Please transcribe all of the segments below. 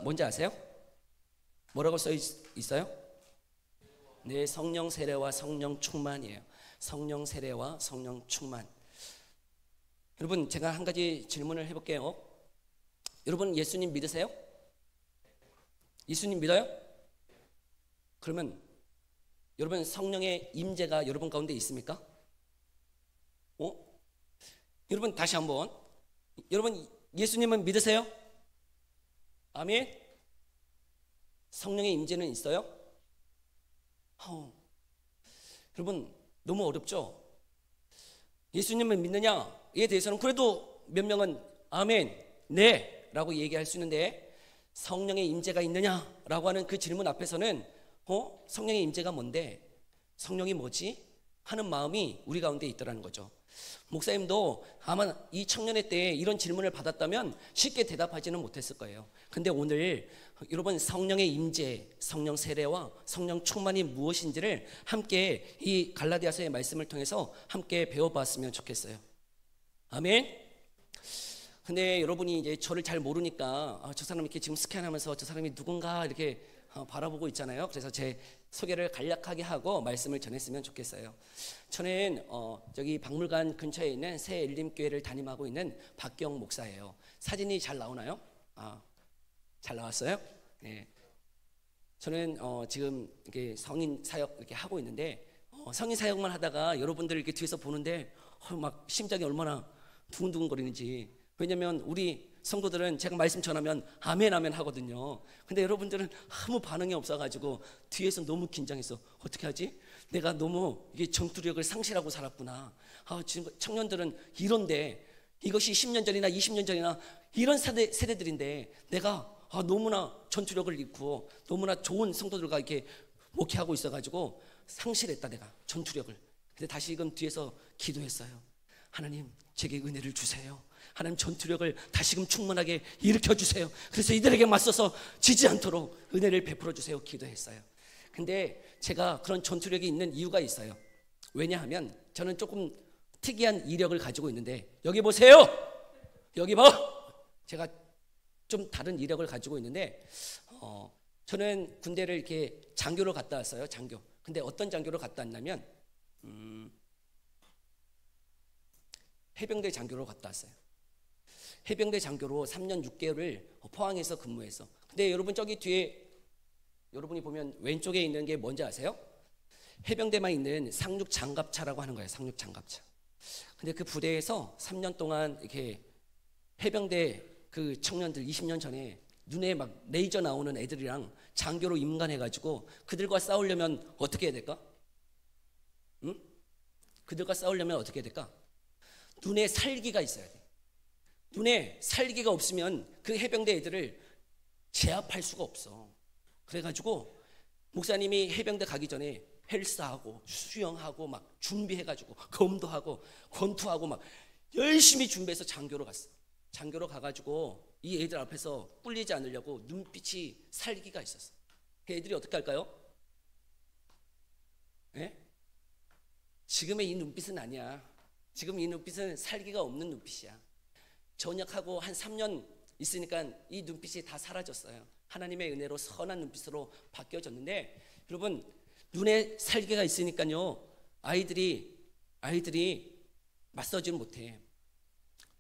뭔지 아세요? 뭐라고 써 있어요? 네, 성령 세례와 성령 충만이에요. 성령 세례와 성령 충만. 여러분, 제가 한 가지 질문을 해볼게요. 여러분, 예수님 믿으세요? 예수님 믿어요? 그러면 여러분, 성령의 임재가 여러분 가운데 있습니까? 여러분, 다시 한번, 여러분, 예수님은 믿으세요? 아멘. 성령의 임재는 있어요? 여러분, 너무 어렵죠? 예수님을 믿느냐에 대해서는 그래도 몇 명은 아멘, 네 라고 얘기할 수 있는데, 성령의 임재가 있느냐라고 하는 그 질문 앞에서는 성령의 임재가 뭔데, 성령이 뭐지? 하는 마음이 우리 가운데 있더라는 거죠. 목사님도 아마 이 청년회 때 이런 질문을 받았다면 쉽게 대답하지는 못했을 거예요. 근데 오늘 여러분, 성령의 임재, 성령 세례와 성령 충만이 무엇인지를 함께 이 갈라디아서의 말씀을 통해서 함께 배워봤으면 좋겠어요. 아멘. 근데 여러분이 이제 저를 잘 모르니까 저 사람이 이렇게 지금 스캔하면서 저 사람이 누군가 이렇게 바라보고 있잖아요. 그래서 제 소개를 간략하게 하고 말씀을 전했으면 좋겠어요. 저는 저기 박물관 근처에 있는 새 엘림교회를 담임하고 있는 박경 목사예요. 사진이 잘 나오나요? 잘 나왔어요? 네. 저는 지금 이렇게 성인 사역 이렇게 하고 있는데 성인 사역만 하다가 여러분들 이렇게 뒤에서 보는데 막 심장이 얼마나 두근두근거리는지. 왜냐면 우리 성도들은 제가 말씀 전하면 아멘 아멘 하거든요. 근데 여러분들은 아무 반응이 없어가지고 뒤에서 너무 긴장해서 어떻게 하지? 내가 너무 이게 전투력을 상실하고 살았구나. 지금 청년들은 이런데 이것이 10년 전이나 20년 전이나 이런 세대들인데 내가 너무나 전투력을 잃고 너무나 좋은 성도들과 이렇게 목회하고 있어가지고 상실했다, 내가 전투력을. 근데 다시금 뒤에서 기도했어요. 하나님, 제게 은혜를 주세요. 하나님, 전투력을 다시금 충만하게 일으켜 주세요. 그래서 이들에게 맞서서 지지 않도록 은혜를 베풀어 주세요. 기도했어요. 근데 제가 그런 전투력이 있는 이유가 있어요. 왜냐하면 저는 조금 특이한 이력을 가지고 있는데, 여기 보세요. 여기 봐. 제가 좀 다른 이력을 가지고 있는데 저는 군대를 이렇게 장교로 갔다 왔어요. 장교. 근데 어떤 장교로 갔다 왔냐면 해병대 장교로 갔다 왔어요. 해병대 장교로 3년 6개월을 포항에서 근무해서. 근데 여러분, 저기 뒤에 여러분이 보면 왼쪽에 있는 게 뭔지 아세요? 해병대만 있는 상륙 장갑차라고 하는 거예요. 상륙 장갑차. 근데 그 부대에서 3년 동안 이렇게 해병대 그 청년들 20년 전에 눈에 막 레이저 나오는 애들이랑 장교로 임관해가지고 그들과 싸우려면 어떻게 해야 될까? 응? 그들과 싸우려면 어떻게 해야 될까? 눈에 살기가 있어야 돼. 눈에 살기가 없으면 그 해병대 애들을 제압할 수가 없어. 그래가지고 목사님이 해병대 가기 전에 헬스하고 수영하고 막 준비해가지고 검도하고 권투하고 막 열심히 준비해서 장교로 갔어. 장교로 가가지고 이 애들 앞에서 꿀리지 않으려고 눈빛이 살기가 있었어. 그 애들이 어떻게 할까요? 네? 지금의 이 눈빛은 아니야. 지금 이 눈빛은 살기가 없는 눈빛이야. 전역하고 한 3년 있으니까 이 눈빛이 다 사라졌어요. 하나님의 은혜로 선한 눈빛으로 바뀌어졌는데, 여러분, 눈에 살기가 있으니까요, 아이들이 맞서지 못해.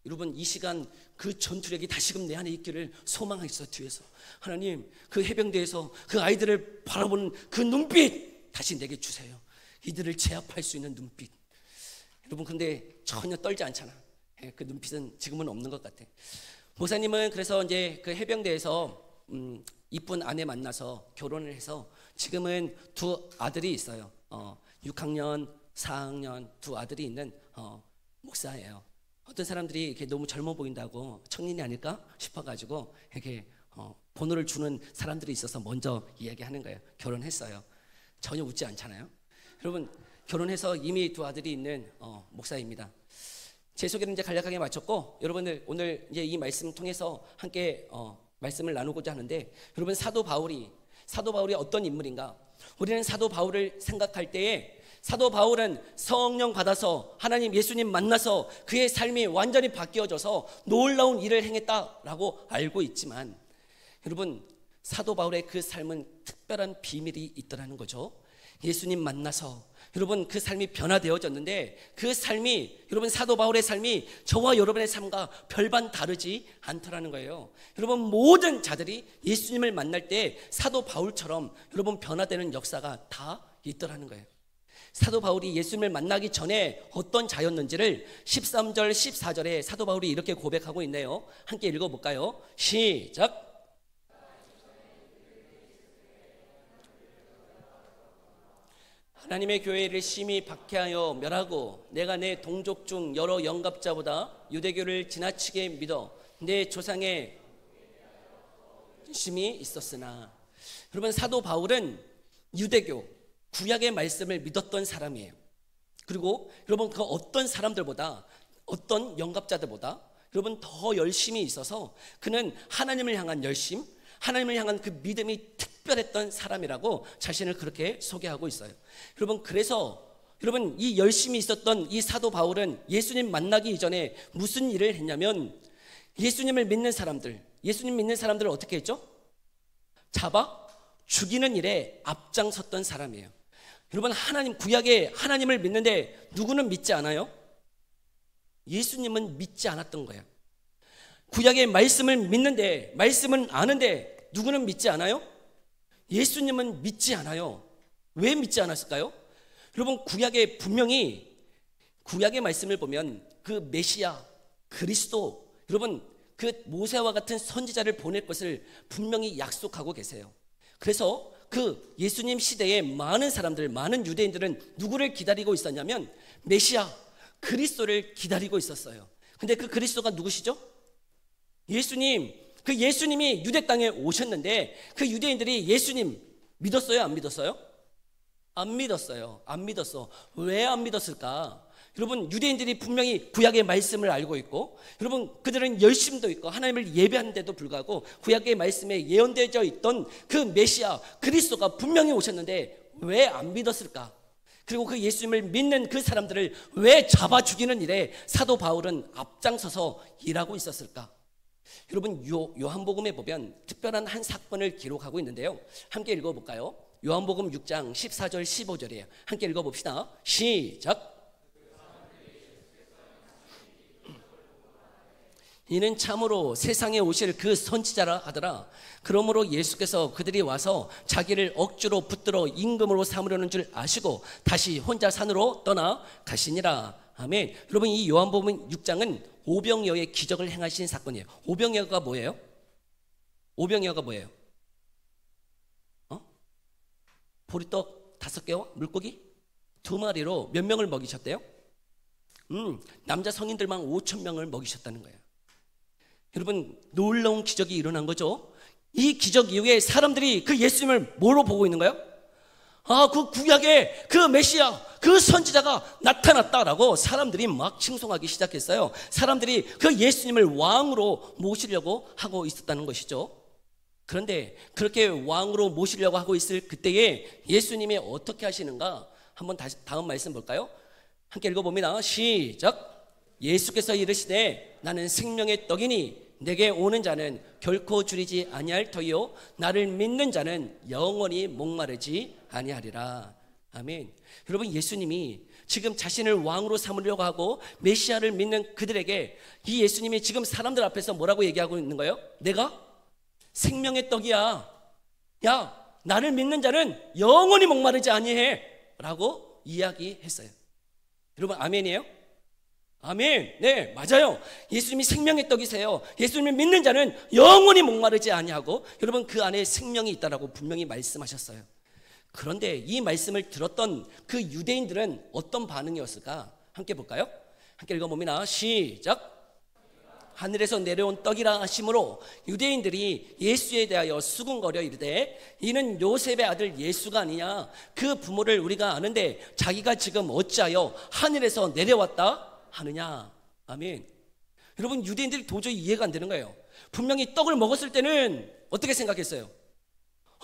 여러분, 이 시간 그 전투력이 다시금 내 안에 있기를 소망하겠어요. 뒤에서 하나님, 그 해병대에서 그 아이들을 바라보는 그 눈빛 다시 내게 주세요. 이들을 제압할 수 있는 눈빛. 여러분, 근데 전혀 떨지 않잖아. 그 눈빛은 지금은 없는 것 같아. 목사님은 그래서 이제 그 해병대에서 이쁜 아내 만나서 결혼을 해서 지금은 두 아들이 있어요. 6학년, 4학년 두 아들이 있는 목사예요. 어떤 사람들이 이렇게 너무 젊어 보인다고 청년이 아닐까 싶어가지고 이렇게 번호를 주는 사람들이 있어서 먼저 이야기하는 거예요. 결혼했어요. 전혀 웃지 않잖아요. 여러분, 결혼해서 이미 두 아들이 있는 목사입니다. 제 소개는 이제 간략하게 마쳤고, 여러분들 오늘 이제 이 말씀 통해서 함께 말씀을 나누고자 하는데, 여러분, 사도 바울이 어떤 인물인가? 우리는 사도 바울을 생각할 때에 사도 바울은 성령 받아서 하나님 예수님 만나서 그의 삶이 완전히 바뀌어져서 놀라운 일을 행했다라고 알고 있지만, 여러분, 사도 바울의 그 삶은 특별한 비밀이 있더라는 거죠. 예수님 만나서 여러분 그 삶이 변화되어졌는데 그 삶이 여러분 사도 바울의 삶이 저와 여러분의 삶과 별반 다르지 않더라는 거예요. 여러분 모든 자들이 예수님을 만날 때 사도 바울처럼 여러분 변화되는 역사가 다 있더라는 거예요. 사도 바울이 예수님을 만나기 전에 어떤 자였는지를 13절 14절에 사도 바울이 이렇게 고백하고 있네요. 함께 읽어볼까요? 시작. 하나님의 교회를 심히 박해하여 멸하고 내가 내 동족 중 여러 영갑자보다 유대교를 지나치게 믿어 내 조상의 심이 있었으나. 여러분 사도 바울은 유대교 구약의 말씀을 믿었던 사람이에요. 그리고 여러분 그 어떤 사람들보다 어떤 영갑자들보다 여러분 더 열심히 있어서 그는 하나님을 향한 열심, 하나님을 향한 그 믿음이 특별했던 사람이라고 자신을 그렇게 소개하고 있어요. 여러분 그래서 여러분 이 열심히 있었던 이 사도 바울은 예수님 만나기 이전에 무슨 일을 했냐면 예수님을 믿는 사람들, 예수님 믿는 사람들을 어떻게 했죠? 잡아 죽이는 일에 앞장섰던 사람이에요. 여러분 하나님 구약에 하나님을 믿는데 누구는 믿지 않아요? 예수님은 믿지 않았던 거예요. 구약의 말씀을 믿는데 말씀은 아는데 누구는 믿지 않아요? 예수님은 믿지 않아요. 왜 믿지 않았을까요? 여러분 구약에 분명히 구약의 말씀을 보면 그 메시아 그리스도 여러분 그 모세와 같은 선지자를 보낼 것을 분명히 약속하고 계세요. 그래서 그 예수님 시대에 많은 사람들, 많은 유대인들은 누구를 기다리고 있었냐면 메시아 그리스도를 기다리고 있었어요. 근데 그 그리스도가 누구시죠? 예수님. 그 예수님이 유대 땅에 오셨는데 그 유대인들이 예수님 믿었어요? 안 믿었어요? 안 믿었어요. 안 믿었어. 왜 안 믿었을까? 여러분 유대인들이 분명히 구약의 말씀을 알고 있고 여러분 그들은 열심도 있고 하나님을 예배하는데도 불구하고 구약의 말씀에 예언되어 있던 그 메시아 그리스도가 분명히 오셨는데 왜 안 믿었을까? 그리고 그 예수님을 믿는 그 사람들을 왜 잡아 죽이는 일에 사도 바울은 앞장서서 일하고 있었을까? 여러분 요한복음에 보면 특별한 한 사건을 기록하고 있는데요. 함께 읽어볼까요? 요한복음 6장 14절 15절이에요. 함께 읽어봅시다. 시작. 이는 참으로 세상에 오실 그 선지자라 하더라. 그러므로 예수께서 그들이 와서 자기를 억지로 붙들어 임금으로 삼으려는 줄 아시고 다시 혼자 산으로 떠나 가시니라. 아멘. 여러분 이 요한복음 6장은 오병이어의 기적을 행하신 사건이에요. 오병이어가 뭐예요? 오병이어가 뭐예요? 보리떡 5개와 물고기 2마리로 몇 명을 먹이셨대요? 남자 성인들만 5,000명을 먹이셨다는 거예요. 여러분 놀라운 기적이 일어난 거죠. 이 기적 이후에 사람들이 그 예수님을 뭐로 보고 있는 거예요? 그 구약의 그 메시아 그 선지자가 나타났다라고 사람들이 막 칭송하기 시작했어요. 사람들이 그 예수님을 왕으로 모시려고 하고 있었다는 것이죠. 그런데 그렇게 왕으로 모시려고 하고 있을 그때에 예수님이 어떻게 하시는가 한번 다시 다음 말씀 볼까요? 함께 읽어봅니다. 시작. 예수께서 이르시되 나는 생명의 떡이니 내게 오는 자는 결코 줄이지 아니할 터이요 나를 믿는 자는 영원히 목마르지 아니하리라. 아멘. 여러분 예수님이 지금 자신을 왕으로 삼으려고 하고 메시아를 믿는 그들에게 이 예수님이 지금 사람들 앞에서 뭐라고 얘기하고 있는 거예요? 내가 생명의 떡이야. 야, 나를 믿는 자는 영원히 목마르지 아니해 라고 이야기했어요. 여러분 아멘이에요? 아멘. 네, 맞아요. 예수님이 생명의 떡이세요. 예수님을 믿는 자는 영원히 목마르지 아니하고 여러분 그 안에 생명이 있다라고 분명히 말씀하셨어요. 그런데 이 말씀을 들었던 그 유대인들은 어떤 반응이었을까? 함께 볼까요? 함께 읽어봅니다. 시작. 하늘에서 내려온 떡이라 하심으로 유대인들이 예수에 대하여 수군거려 이르되 이는 요셉의 아들 예수가 아니냐? 그 부모를 우리가 아는데 자기가 지금 어찌하여 하늘에서 내려왔다 하느냐? 아멘. 여러분 유대인들이 도저히 이해가 안 되는 거예요. 분명히 떡을 먹었을 때는 어떻게 생각했어요?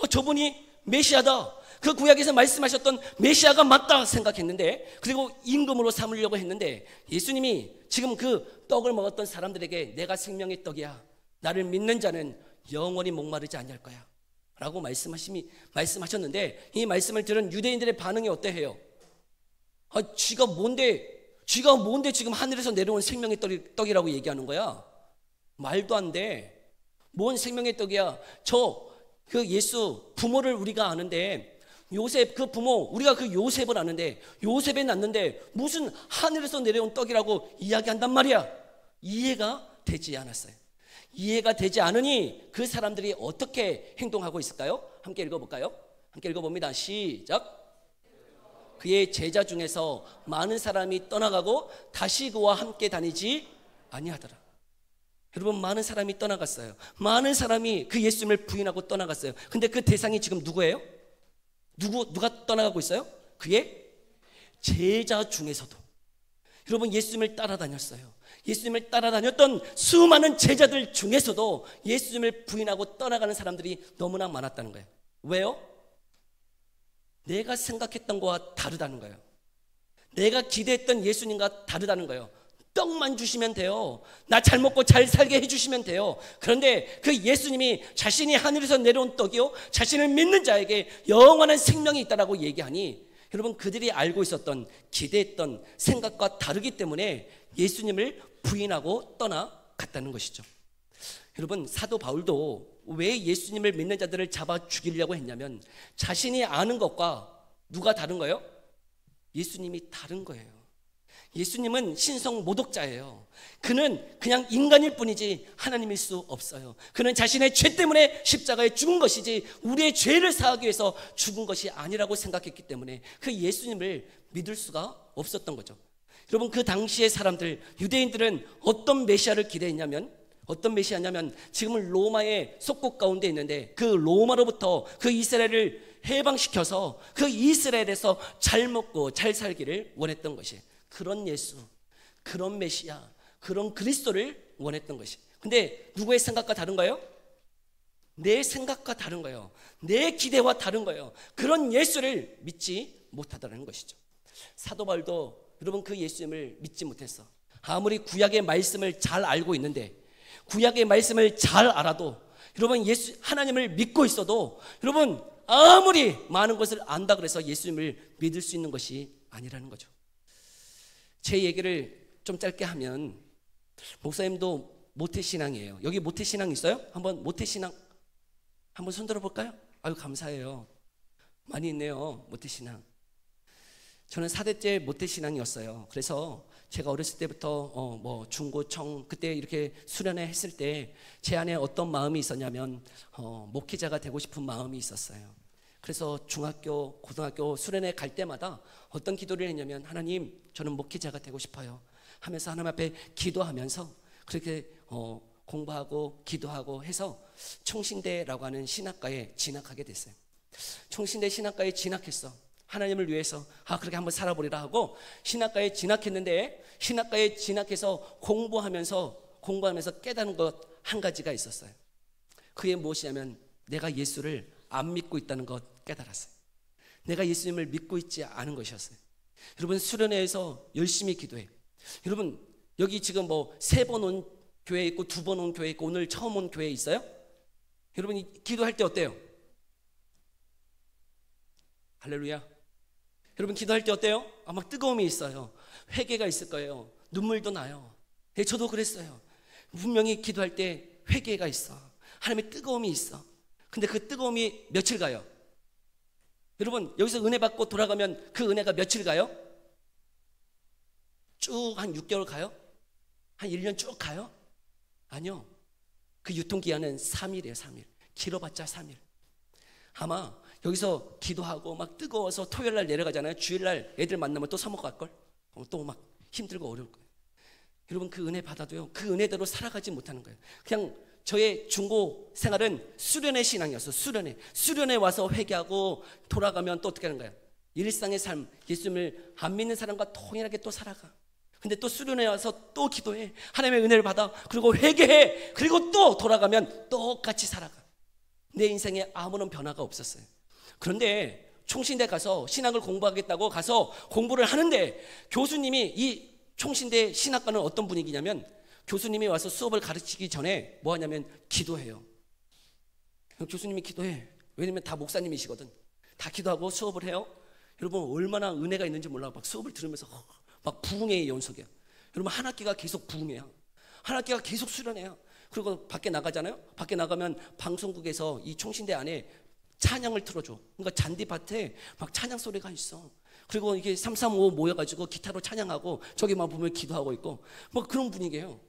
저분이 메시아다. 그 구약에서 말씀하셨던 메시아가 맞다 생각했는데 그리고 임금으로 삼으려고 했는데 예수님이 지금 그 떡을 먹었던 사람들에게 내가 생명의 떡이야. 나를 믿는 자는 영원히 목마르지 아니할 거야. 라고 말씀하셨는데 이 말씀을 들은 유대인들의 반응이 어때해요? 쥐가 뭔데 지금 하늘에서 내려온 생명의 떡이라고 얘기하는 거야? 말도 안 돼. 뭔 생명의 떡이야? 그 예수 부모를 우리가 아는데 요셉 그 부모 우리가 그 요셉을 아는데 요셉에 낳는데 무슨 하늘에서 내려온 떡이라고 이야기한단 말이야. 이해가 되지 않았어요. 이해가 되지 않으니 그 사람들이 어떻게 행동하고 있을까요? 함께 읽어볼까요? 함께 읽어봅니다. 시작. 그의 제자 중에서 많은 사람이 떠나가고 다시 그와 함께 다니지 아니하더라. 여러분, 많은 사람이 떠나갔어요. 많은 사람이 그 예수님을 부인하고 떠나갔어요. 근데 그 대상이 지금 누구예요? 누가 떠나가고 있어요? 그의 제자 중에서도. 여러분, 예수님을 따라다녔어요. 예수님을 따라다녔던 수많은 제자들 중에서도 예수님을 부인하고 떠나가는 사람들이 너무나 많았다는 거예요. 왜요? 내가 생각했던 거와 다르다는 거예요. 내가 기대했던 예수님과 다르다는 거예요. 떡만 주시면 돼요. 나 잘 먹고 잘 살게 해주시면 돼요. 그런데 그 예수님이 자신이 하늘에서 내려온 떡이요 자신을 믿는 자에게 영원한 생명이 있다라고 얘기하니 여러분, 그들이 알고 있었던 기대했던 생각과 다르기 때문에 예수님을 부인하고 떠나갔다는 것이죠. 여러분, 사도 바울도 왜 예수님을 믿는 자들을 잡아 죽이려고 했냐면 자신이 아는 것과 누가 다른 거예요? 예수님이 다른 거예요. 예수님은 신성 모독자예요. 그는 그냥 인간일 뿐이지 하나님일 수 없어요. 그는 자신의 죄 때문에 십자가에 죽은 것이지 우리의 죄를 사하기 위해서 죽은 것이 아니라고 생각했기 때문에 그 예수님을 믿을 수가 없었던 거죠. 여러분, 그 당시의 사람들, 유대인들은 어떤 메시아를 기대했냐면 어떤 메시아냐면 지금은 로마의 속국 가운데 있는데 그 로마로부터 그 이스라엘을 해방시켜서 그 이스라엘에서 잘 먹고 잘 살기를 원했던 것이, 그런 예수, 그런 메시아, 그런 그리스도를 원했던 것이. 근데 누구의 생각과 다른 거예요? 내 생각과 다른 거예요. 내 기대와 다른 거예요. 그런 예수를 믿지 못하다는 것이죠. 사도 바울도 여러분 그 예수님을 믿지 못했어. 아무리 구약의 말씀을 잘 알고 있는데, 구약의 말씀을 잘 알아도, 여러분 하나님을 믿고 있어도 여러분 아무리 많은 것을 안다 그래서 예수님을 믿을 수 있는 것이 아니라는 거죠. 제 얘기를 좀 짧게 하면, 목사님도 모태신앙이에요. 여기 모태신앙 있어요? 한번 모태신앙 한번 손 들어볼까요? 아유, 감사해요. 많이 있네요, 모태신앙. 저는 4대째 모태신앙이었어요. 그래서 제가 어렸을 때부터 중고청 그때 이렇게 수련회 했을 때 제 안에 어떤 마음이 있었냐면 목회자가 되고 싶은 마음이 있었어요. 그래서 중학교, 고등학교 수련회 갈 때마다 어떤 기도를 했냐면, 하나님, 저는 목회자가 되고 싶어요 하면서 하나님 앞에 기도하면서 그렇게 공부하고 기도하고 해서 총신대라고 하는 신학과에 진학하게 됐어요. 총신대 신학과에 진학했어. 하나님을 위해서 그렇게 한번 살아보리라 하고 신학과에 진학했는데, 신학과에 진학해서 공부하면서 깨닫는 것 한 가지가 있었어요. 그게 무엇이냐면 내가 예수를 안 믿고 있다는 것 깨달았어요. 내가 예수님을 믿고 있지 않은 것이었어요. 여러분, 수련회에서 열심히 기도해. 여러분, 여기 지금 3번 온 교회 있고 2번 온 교회 있고 오늘 처음 온 교회 있어요? 여러분, 기도할 때 어때요? 할렐루야. 여러분, 기도할 때 어때요? 막 뜨거움이 있어요. 회개가 있을 거예요. 눈물도 나요. 저도 그랬어요. 분명히 기도할 때 회개가 있어. 하나님의 뜨거움이 있어. 근데 그 뜨거움이 며칠 가요? 여러분, 여기서 은혜 받고 돌아가면 그 은혜가 며칠 가요? 쭉 한 6개월 가요? 한 1년 쭉 가요? 아니요. 그 유통기한은 3일이에요. 3일. 길어봤자 3일. 아마 여기서 기도하고 막 뜨거워서 토요일날 내려가잖아요. 주일날 애들 만나면 또 사먹고 갈걸? 또 막 힘들고 어려울 거예요. 여러분, 그 은혜 받아도요, 그 은혜대로 살아가지 못하는 거예요. 그냥 저의 중고 생활은 수련회 신앙이었어요. 수련회 와서 회개하고 돌아가면 또 어떻게 하는 거예요? 일상의 삶, 예수님을 안 믿는 사람과 동일하게 또 살아가. 근데 또 수련회 와서 또 기도해. 하나님의 은혜를 받아. 그리고 회개해. 그리고 또 돌아가면 똑같이 살아가. 내 인생에 아무런 변화가 없었어요. 그런데 총신대 가서 신학을 공부하겠다고 가서 공부를 하는데, 교수님이, 이 총신대 신학과는 어떤 분위기냐면 교수님이 와서 수업을 가르치기 전에 뭐 하냐면 기도해요. 교수님이 기도해. 왜냐면 다 목사님이시거든. 다 기도하고 수업을 해요. 여러분 얼마나 은혜가 있는지 몰라. 막 수업을 들으면서 막 부흥회의 연속이야. 여러분 한 학기가 계속 부흥회야. 한 학기가 계속 수련회야. 그리고 밖에 나가잖아요. 밖에 나가면 방송국에서 이 총신대 안에 찬양을 틀어줘. 그러니까 잔디밭에 막 찬양 소리가 있어. 그리고 이게 335 모여가지고 기타로 찬양하고 저기만 보면 기도하고 있고 뭐 그런 분위기예요.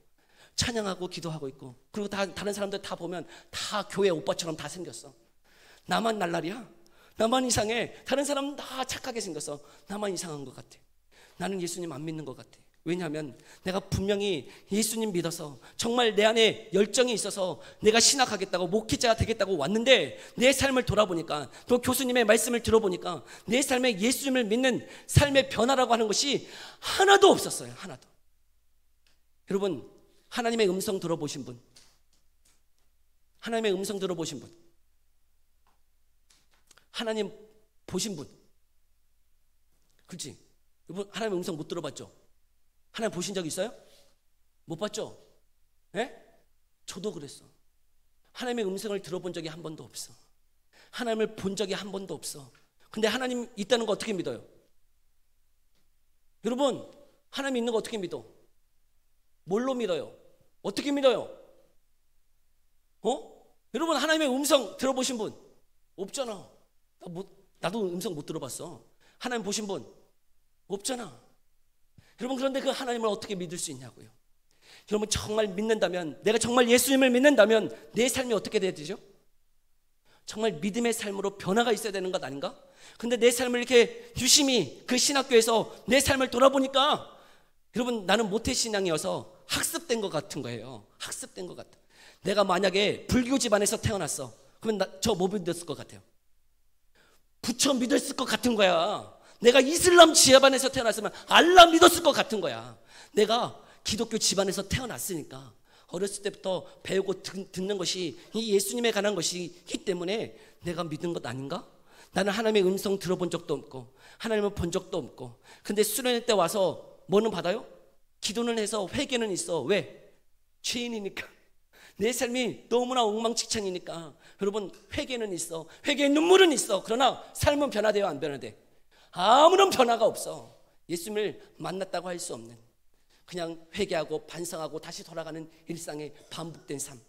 찬양하고 기도하고 있고 그리고 다른 사람들 다 보면 다 교회 오빠처럼 다 생겼어. 나만 날라리야. 나만 이상해. 다른 사람은 다 착하게 생겼어. 나만 이상한 것 같아. 나는 예수님 안 믿는 것 같아. 왜냐하면 내가 분명히 예수님 믿어서 정말 내 안에 열정이 있어서 내가 신학하겠다고 목회자가 되겠다고 왔는데 내 삶을 돌아보니까 또 교수님의 말씀을 들어보니까 내 삶에 예수님을 믿는 삶의 변화라고 하는 것이 하나도 없었어요. 하나도. 여러분 하나님의 음성 들어보신 분, 하나님의 음성 들어보신 분, 하나님 보신 분, 그렇지? 여러분 하나님의 음성 못 들어봤죠? 하나님 보신 적 있어요? 못 봤죠? 예? 저도 그랬어. 하나님의 음성을 들어본 적이 한 번도 없어. 하나님을 본 적이 한 번도 없어. 근데 하나님 있다는 거 어떻게 믿어요? 여러분 하나님 있는 거 어떻게 믿어? 뭘로 믿어요? 어떻게 믿어요? 여러분 하나님의 음성 들어보신 분 없잖아. 나도 음성 못 들어봤어. 하나님 보신 분 없잖아. 여러분 그런데 그 하나님을 어떻게 믿을 수 있냐고요. 여러분 정말 믿는다면, 내가 정말 예수님을 믿는다면 내 삶이 어떻게 돼야 되죠? 정말 믿음의 삶으로 변화가 있어야 되는 것 아닌가? 근데 내 삶을 이렇게 유심히 그 신학교에서 내 삶을 돌아보니까 여러분 나는 모태신앙이어서 학습된 것 같은 거예요. 학습된 것 같아. 내가 만약에 불교 집안에서 태어났어. 그러면 저 뭐 믿었을 것 같아요? 부처 믿었을 것 같은 거야. 내가 이슬람 집안에서 태어났으면 알라 믿었을 것 같은 거야. 내가 기독교 집안에서 태어났으니까 어렸을 때부터 배우고 듣는 것이 이 예수님에 관한 것이기 때문에 내가 믿은 것 아닌가? 나는 하나님의 음성 들어본 적도 없고 하나님을 본 적도 없고 근데 수련회 때 와서 뭐는 받아요? 기도는 해서 회개는 있어. 왜? 죄인이니까. 내 삶이 너무나 엉망진창이니까 여러분 회개는 있어. 회개의 눈물은 있어. 그러나 삶은 변화돼요? 안 변화돼? 아무런 변화가 없어. 예수님을 만났다고 할 수 없는 그냥 회개하고 반성하고 다시 돌아가는 일상의 반복된 삶.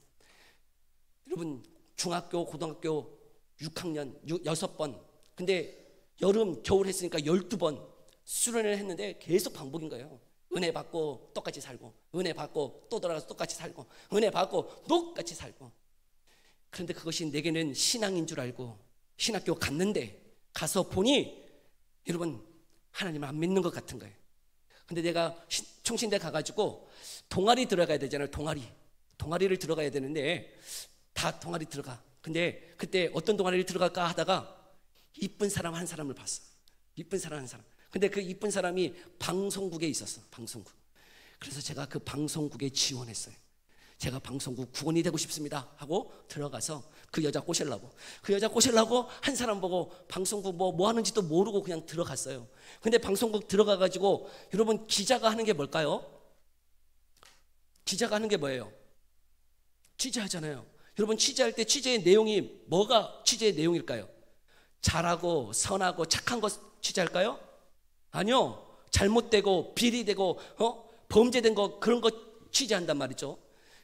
여러분 중학교 고등학교 6학년 6번 근데 여름 겨울 했으니까 12번 수련을 했는데 계속 반복인 거예요. 은혜 받고 똑같이 살고 은혜 받고 또 돌아가서 똑같이 살고 은혜 받고 똑같이 살고 그런데 그것이 내게는 신앙인 줄 알고 신학교 갔는데 가서 보니 여러분 하나님을 안 믿는 것 같은 거예요. 근데 내가 총신대 가가지고 동아리 들어가야 되잖아요. 동아리를 들어가야 되는데 다 동아리 들어가. 근데 그때 어떤 동아리를 들어갈까 하다가 이쁜 사람 한 사람을 봤어. 이쁜 사람 한 사람. 근데 그 이쁜 사람이 방송국에 있었어. 방송국. 그래서 제가 그 방송국에 지원했어요. 제가 방송국 국원이 되고 싶습니다 하고 들어가서 그 여자 꼬시려고 한 사람 보고 방송국 뭐 하는지도 모르고 그냥 들어갔어요. 근데 방송국 들어가가지고 여러분 기자가 하는 게 뭘까요? 기자가 하는 게 뭐예요? 취재하잖아요. 여러분 취재할 때 취재의 내용이 뭐가 취재의 내용일까요? 잘하고 선하고 착한 것 취재할까요? 아니요. 잘못되고 비리되고 범죄된 거 그런 거 취재한단 말이죠.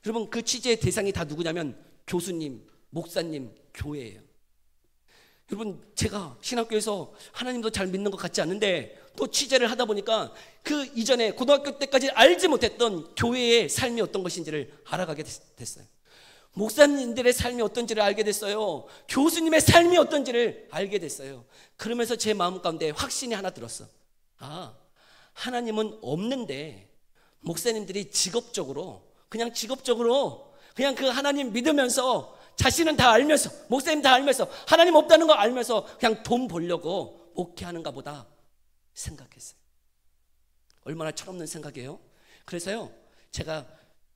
여러분 그 취재의 대상이 다 누구냐면 교수님, 목사님, 교회예요. 여러분 제가 신학교에서 하나님도 잘 믿는 것 같지 않은데 또 취재를 하다 보니까 그 이전에 고등학교 때까지 알지 못했던 교회의 삶이 어떤 것인지를 알아가게 됐어요. 목사님들의 삶이 어떤지를 알게 됐어요. 교수님의 삶이 어떤지를 알게 됐어요. 그러면서 제 마음 가운데 확신이 하나 들었어. 하나님은 없는데 목사님들이 직업적으로 그냥 그 하나님 믿으면서 자신은 다 알면서 목사님 다 알면서 하나님 없다는 거 알면서 그냥 돈 벌려고 목회하는가 보다 생각했어요. 얼마나 철없는 생각이에요. 그래서요 제가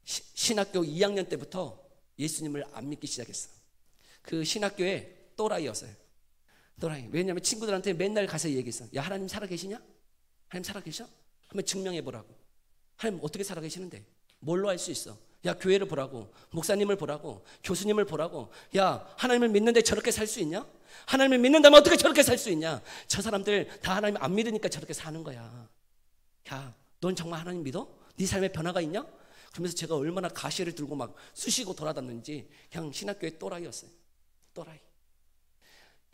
신학교 2학년 때부터 예수님을 안 믿기 시작했어요. 그 신학교에 또라이였어요. 또라이. 왜냐하면 친구들한테 맨날 가서 얘기했어요. 야 하나님 살아계시냐? 하나님 살아계셔? 한번 증명해보라고. 하나님 어떻게 살아계시는데? 뭘로 알 수 있어? 야, 교회를 보라고, 목사님을 보라고, 교수님을 보라고. 야, 하나님을 믿는데 저렇게 살 수 있냐? 하나님을 믿는다면 어떻게 저렇게 살 수 있냐? 저 사람들 다 하나님 안 믿으니까 저렇게 사는 거야. 야, 넌 정말 하나님 믿어? 네 삶에 변화가 있냐? 그러면서 제가 얼마나 가시를 들고 막 쑤시고 돌아다녔는지 그냥 신학교의 또라이였어요. 또라이.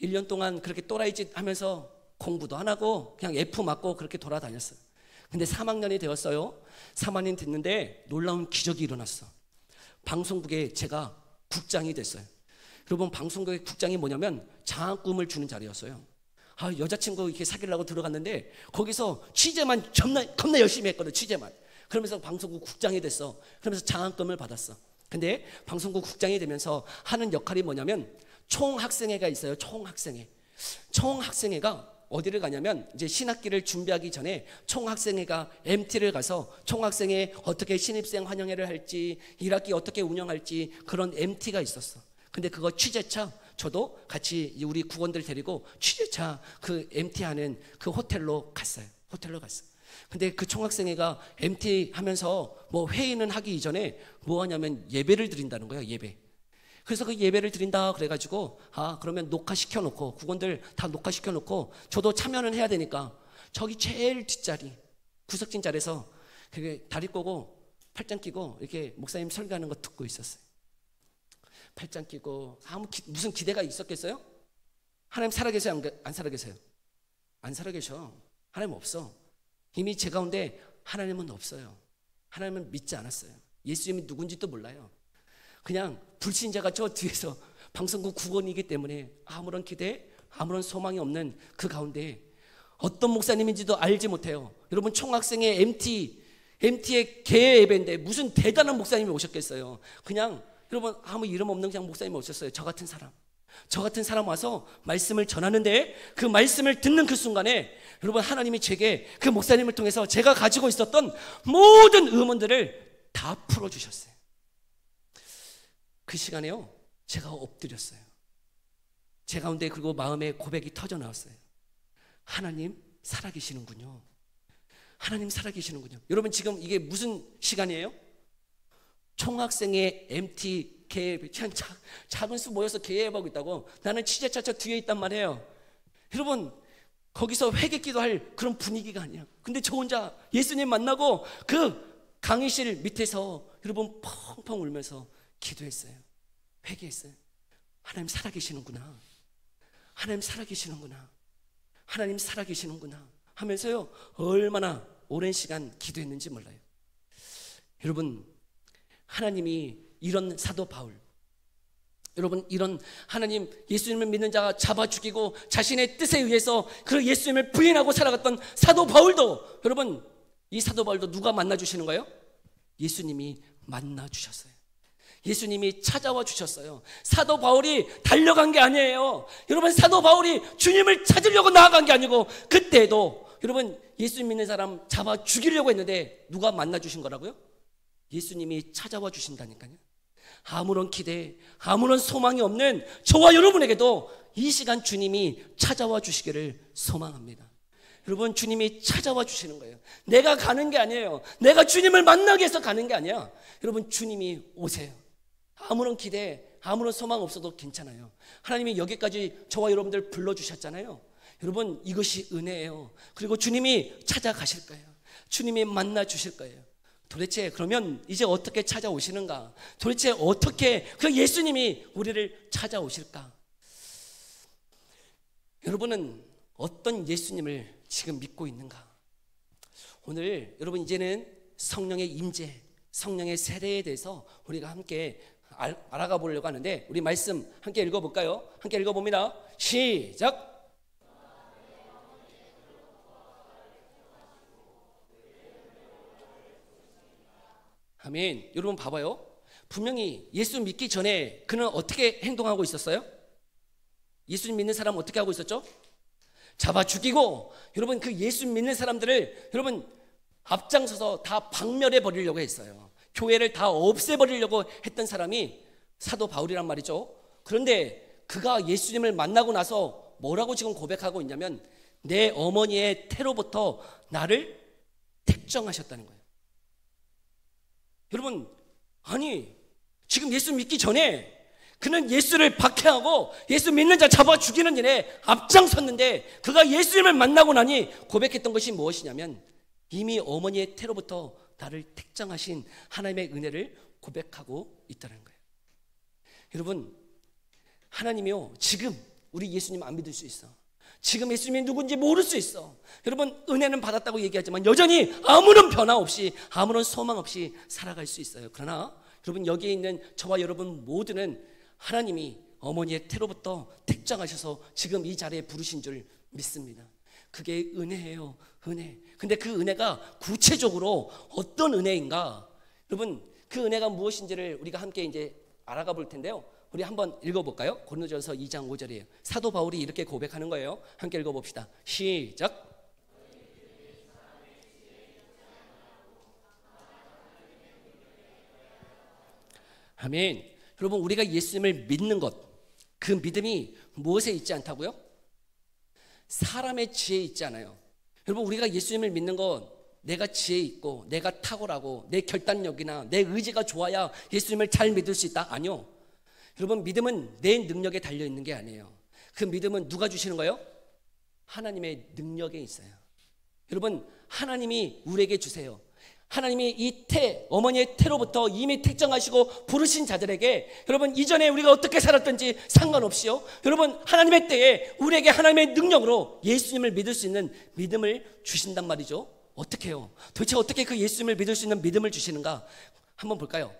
1년 동안 그렇게 또라이 짓 하면서 공부도 안 하고 그냥 F 맞고 그렇게 돌아다녔어요. 근데 3학년이 되었어요. 3학년 됐는데 놀라운 기적이 일어났어. 방송국에 제가 국장이 됐어요. 여러분, 방송국의 국장이 뭐냐면 장학금을 주는 자리였어요. 여자친구 이렇게 사귀려고 들어갔는데 거기서 취재만 겁나 열심히 했거든. 취재만. 그러면서 방송국 국장이 됐어. 그러면서 장학금을 받았어. 근데 방송국 국장이 되면서 하는 역할이 뭐냐면 총학생회가 있어요. 총학생회. 총학생회가 어디를 가냐면 이제 신학기를 준비하기 전에 총학생회가 MT를 가서 총학생회 어떻게 신입생 환영회를 할지, 1학기 어떻게 운영할지 그런 MT가 있었어. 근데 그거 취재차, 저도 같이 우리 국원들 데리고 취재차 그 MT 하는 그 호텔로 갔어요. 호텔로 갔어. 근데 그 총학생회가 MT 하면서 뭐 회의는 하기 이전에 뭐 하냐면 예배를 드린다는 거예요. 예배. 그래서 그 예배를 드린다 그래가지고 그러면 녹화시켜놓고 국원들 다 녹화시켜놓고 저도 참여는 해야 되니까 저기 제일 뒷자리 구석진 자리에서 다리 꼬고 팔짱 끼고 이렇게 목사님 설교하는 거 듣고 있었어요. 팔짱 끼고 무슨 기대가 있었겠어요? 하나님 살아계세요? 안 살아계세요? 안 살아계셔. 하나님 없어. 이미 제 가운데 하나님은 없어요. 하나님은 믿지 않았어요. 예수님이 누군지도 몰라요. 그냥 불신자가 저 뒤에서 방송국 국원이기 때문에 아무런 기대, 아무런 소망이 없는 그 가운데 어떤 목사님인지도 알지 못해요. 여러분, 총학생회 MT의 개회 예배인데 무슨 대단한 목사님이 오셨겠어요. 그냥 여러분 아무 이름 없는 그냥 목사님이 오셨어요. 저 같은 사람 와서 말씀을 전하는데 그 말씀을 듣는 그 순간에 여러분 하나님이 제게 그 목사님을 통해서 제가 가지고 있었던 모든 의문들을 다 풀어주셨어요. 그 시간에요 제가 엎드렸어요. 제 가운데 그리고 마음에 고백이 터져 나왔어요. 하나님 살아계시는군요. 하나님 살아계시는군요. 여러분, 지금 이게 무슨 시간이에요? 총학생회 MT 개회, 작은 수 모여서 개회하고 있다고. 나는 취재차 저 뒤에 있단 말이에요. 여러분, 거기서 회개기도 할 그런 분위기가 아니야. 근데 저 혼자 예수님 만나고 그 강의실 밑에서 여러분 펑펑 울면서 기도했어요. 회개했어요. 하나님 살아계시는구나. 하나님 살아계시는구나. 하나님 살아계시는구나 하면서요 얼마나 오랜 시간 기도했는지 몰라요. 여러분, 하나님이 이런 사도 바울, 여러분 이런 하나님 예수님을 믿는 자가 잡아 죽이고 자신의 뜻에 의해서 그 예수님을 부인하고 살아갔던 사도 바울도, 여러분 이 사도 바울도 누가 만나주시는 거예요? 예수님이 만나주셨어요. 예수님이 찾아와 주셨어요. 사도 바울이 달려간 게 아니에요. 여러분, 사도 바울이 주님을 찾으려고 나아간 게 아니고 그때도 여러분 예수님 믿는 사람 잡아 죽이려고 했는데 누가 만나주신 거라고요? 예수님이 찾아와 주신다니까요. 아무런 기대, 아무런 소망이 없는 저와 여러분에게도 이 시간 주님이 찾아와 주시기를 소망합니다. 여러분, 주님이 찾아와 주시는 거예요. 내가 가는 게 아니에요. 내가 주님을 만나기 위해서 가는 게 아니야. 여러분, 주님이 오세요. 아무런 기대, 아무런 소망 없어도 괜찮아요. 하나님이 여기까지 저와 여러분들 불러주셨잖아요. 여러분, 이것이 은혜예요. 그리고 주님이 찾아가실 거예요. 주님이 만나 주실 거예요. 도대체 그러면 이제 어떻게 찾아오시는가? 도대체 어떻게 그 예수님이 우리를 찾아오실까? 여러분은 어떤 예수님을 지금 믿고 있는가? 오늘 여러분 이제는 성령의 임재, 성령의 세례에 대해서 우리가 함께 알아가 보려고 하는데, 우리 말씀 함께 읽어볼까요? 함께 읽어봅니다. 시작. 아멘. 여러분 봐봐요. 분명히 예수 믿기 전에 그는 어떻게 행동하고 있었어요? 예수님 믿는 사람은 어떻게 하고 있었죠? 잡아 죽이고, 여러분 그 예수 믿는 사람들을 여러분 앞장서서 다 박멸해 버리려고 했어요. 교회를 다 없애버리려고 했던 사람이 사도 바울이란 말이죠. 그런데 그가 예수님을 만나고 나서 뭐라고 지금 고백하고 있냐면, 내 어머니의 태로부터 나를 택정하셨다는 거예요. 여러분, 아니, 지금 예수 믿기 전에 그는 예수를 박해하고 예수 믿는 자 잡아 죽이는 일에 앞장섰는데, 그가 예수님을 만나고 나니 고백했던 것이 무엇이냐면 이미 어머니의 태로부터 나를 택정하신 하나님의 은혜를 고백하고 있다는 거예요. 여러분, 하나님이요, 지금 우리 예수님 안 믿을 수 있어. 지금 예수님이 누군지 모를 수 있어. 여러분, 은혜는 받았다고 얘기하지만 여전히 아무런 변화 없이, 아무런 소망 없이 살아갈 수 있어요. 그러나 여러분, 여기에 있는 저와 여러분 모두는 하나님이 어머니의 태로부터 택정하셔서 지금 이 자리에 부르신 줄 믿습니다. 그게 은혜예요, 은혜. 근데 그 은혜가 구체적으로 어떤 은혜인가? 여러분, 그 은혜가 무엇인지를 우리가 함께 이제 알아가 볼 텐데요. 우리 한번 읽어볼까요? 고린도전서 2장 5절이에요. 사도 바울이 이렇게 고백하는 거예요. 함께 읽어봅시다. 시작. 아멘. 여러분, 우리가 예수님을 믿는 것, 그 믿음이 무엇에 있지 않다고요? 사람의 지혜에 있지 않아요. 여러분, 우리가 예수님을 믿는 건 내가 지혜 있고 내가 탁월하고 내 결단력이나 내 의지가 좋아야 예수님을 잘 믿을 수 있다? 아니요. 여러분, 믿음은 내 능력에 달려있는 게 아니에요. 그 믿음은 누가 주시는 거예요? 하나님의 능력에 있어요. 여러분, 하나님이 우리에게 주세요. 하나님이 이 어머니의 태로부터 이미 택정하시고 부르신 자들에게, 여러분, 이전에 우리가 어떻게 살았든지 상관없이요, 여러분, 하나님의 때에 우리에게 하나님의 능력으로 예수님을 믿을 수 있는 믿음을 주신단 말이죠. 어떻게 해요? 도대체 어떻게 그 예수님을 믿을 수 있는 믿음을 주시는가? 한번 볼까요?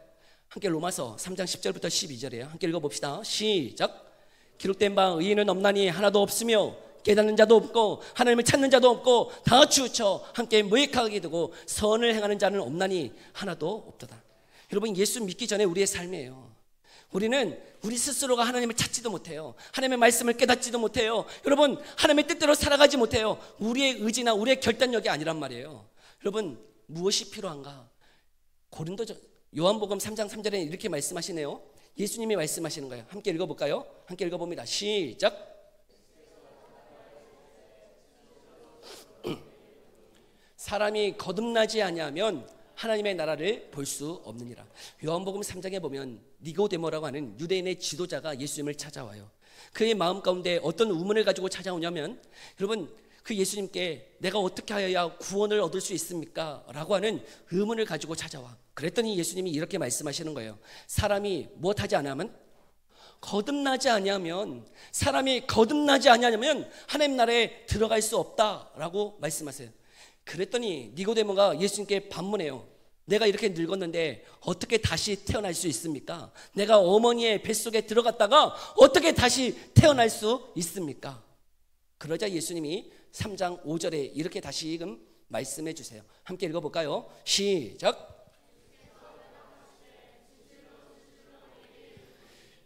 함께 로마서 3장 10절부터 12절이에요. 함께 읽어봅시다. 시작. 기록된 바 의인은 없나니 하나도 없으며 깨닫는 자도 없고 하나님을 찾는 자도 없고 다 치우쳐 함께 무익하게 되고 선을 행하는 자는 없나니 하나도 없도다. 여러분, 예수 믿기 전에 우리의 삶이에요. 우리는 우리 스스로가 하나님을 찾지도 못해요. 하나님의 말씀을 깨닫지도 못해요. 여러분, 하나님의 뜻대로 살아가지 못해요. 우리의 의지나 우리의 결단력이 아니란 말이에요. 여러분, 무엇이 필요한가? 요한복음 3장 3절에 이렇게 말씀하시네요. 예수님이 말씀하시는 거예요. 함께 읽어볼까요? 함께 읽어봅니다. 시작. 사람이 거듭나지 아니하면 하나님의 나라를 볼 수 없느니라. 요한복음 3장에 보면 니고데모라고 하는 유대인의 지도자가 예수님을 찾아와요. 그의 마음 가운데 어떤 의문을 가지고 찾아오냐면, 여러분, 그 예수님께 내가 어떻게 하여야 구원을 얻을 수 있습니까? 라고 하는 의문을 가지고 찾아와. 그랬더니 예수님이 이렇게 말씀하시는 거예요. 사람이 무엇하지 않으면, 거듭나지 아니하면, 사람이 거듭나지 아니하면 하나님 나라에 들어갈 수 없다라고 말씀하세요. 그랬더니 니고데모가 예수님께 반문해요. 내가 이렇게 늙었는데 어떻게 다시 태어날 수 있습니까? 내가 어머니의 뱃속에 들어갔다가 어떻게 다시 태어날 수 있습니까? 그러자 예수님이 3장 5절에 이렇게 다시금 말씀해 주세요. 함께 읽어볼까요? 시작.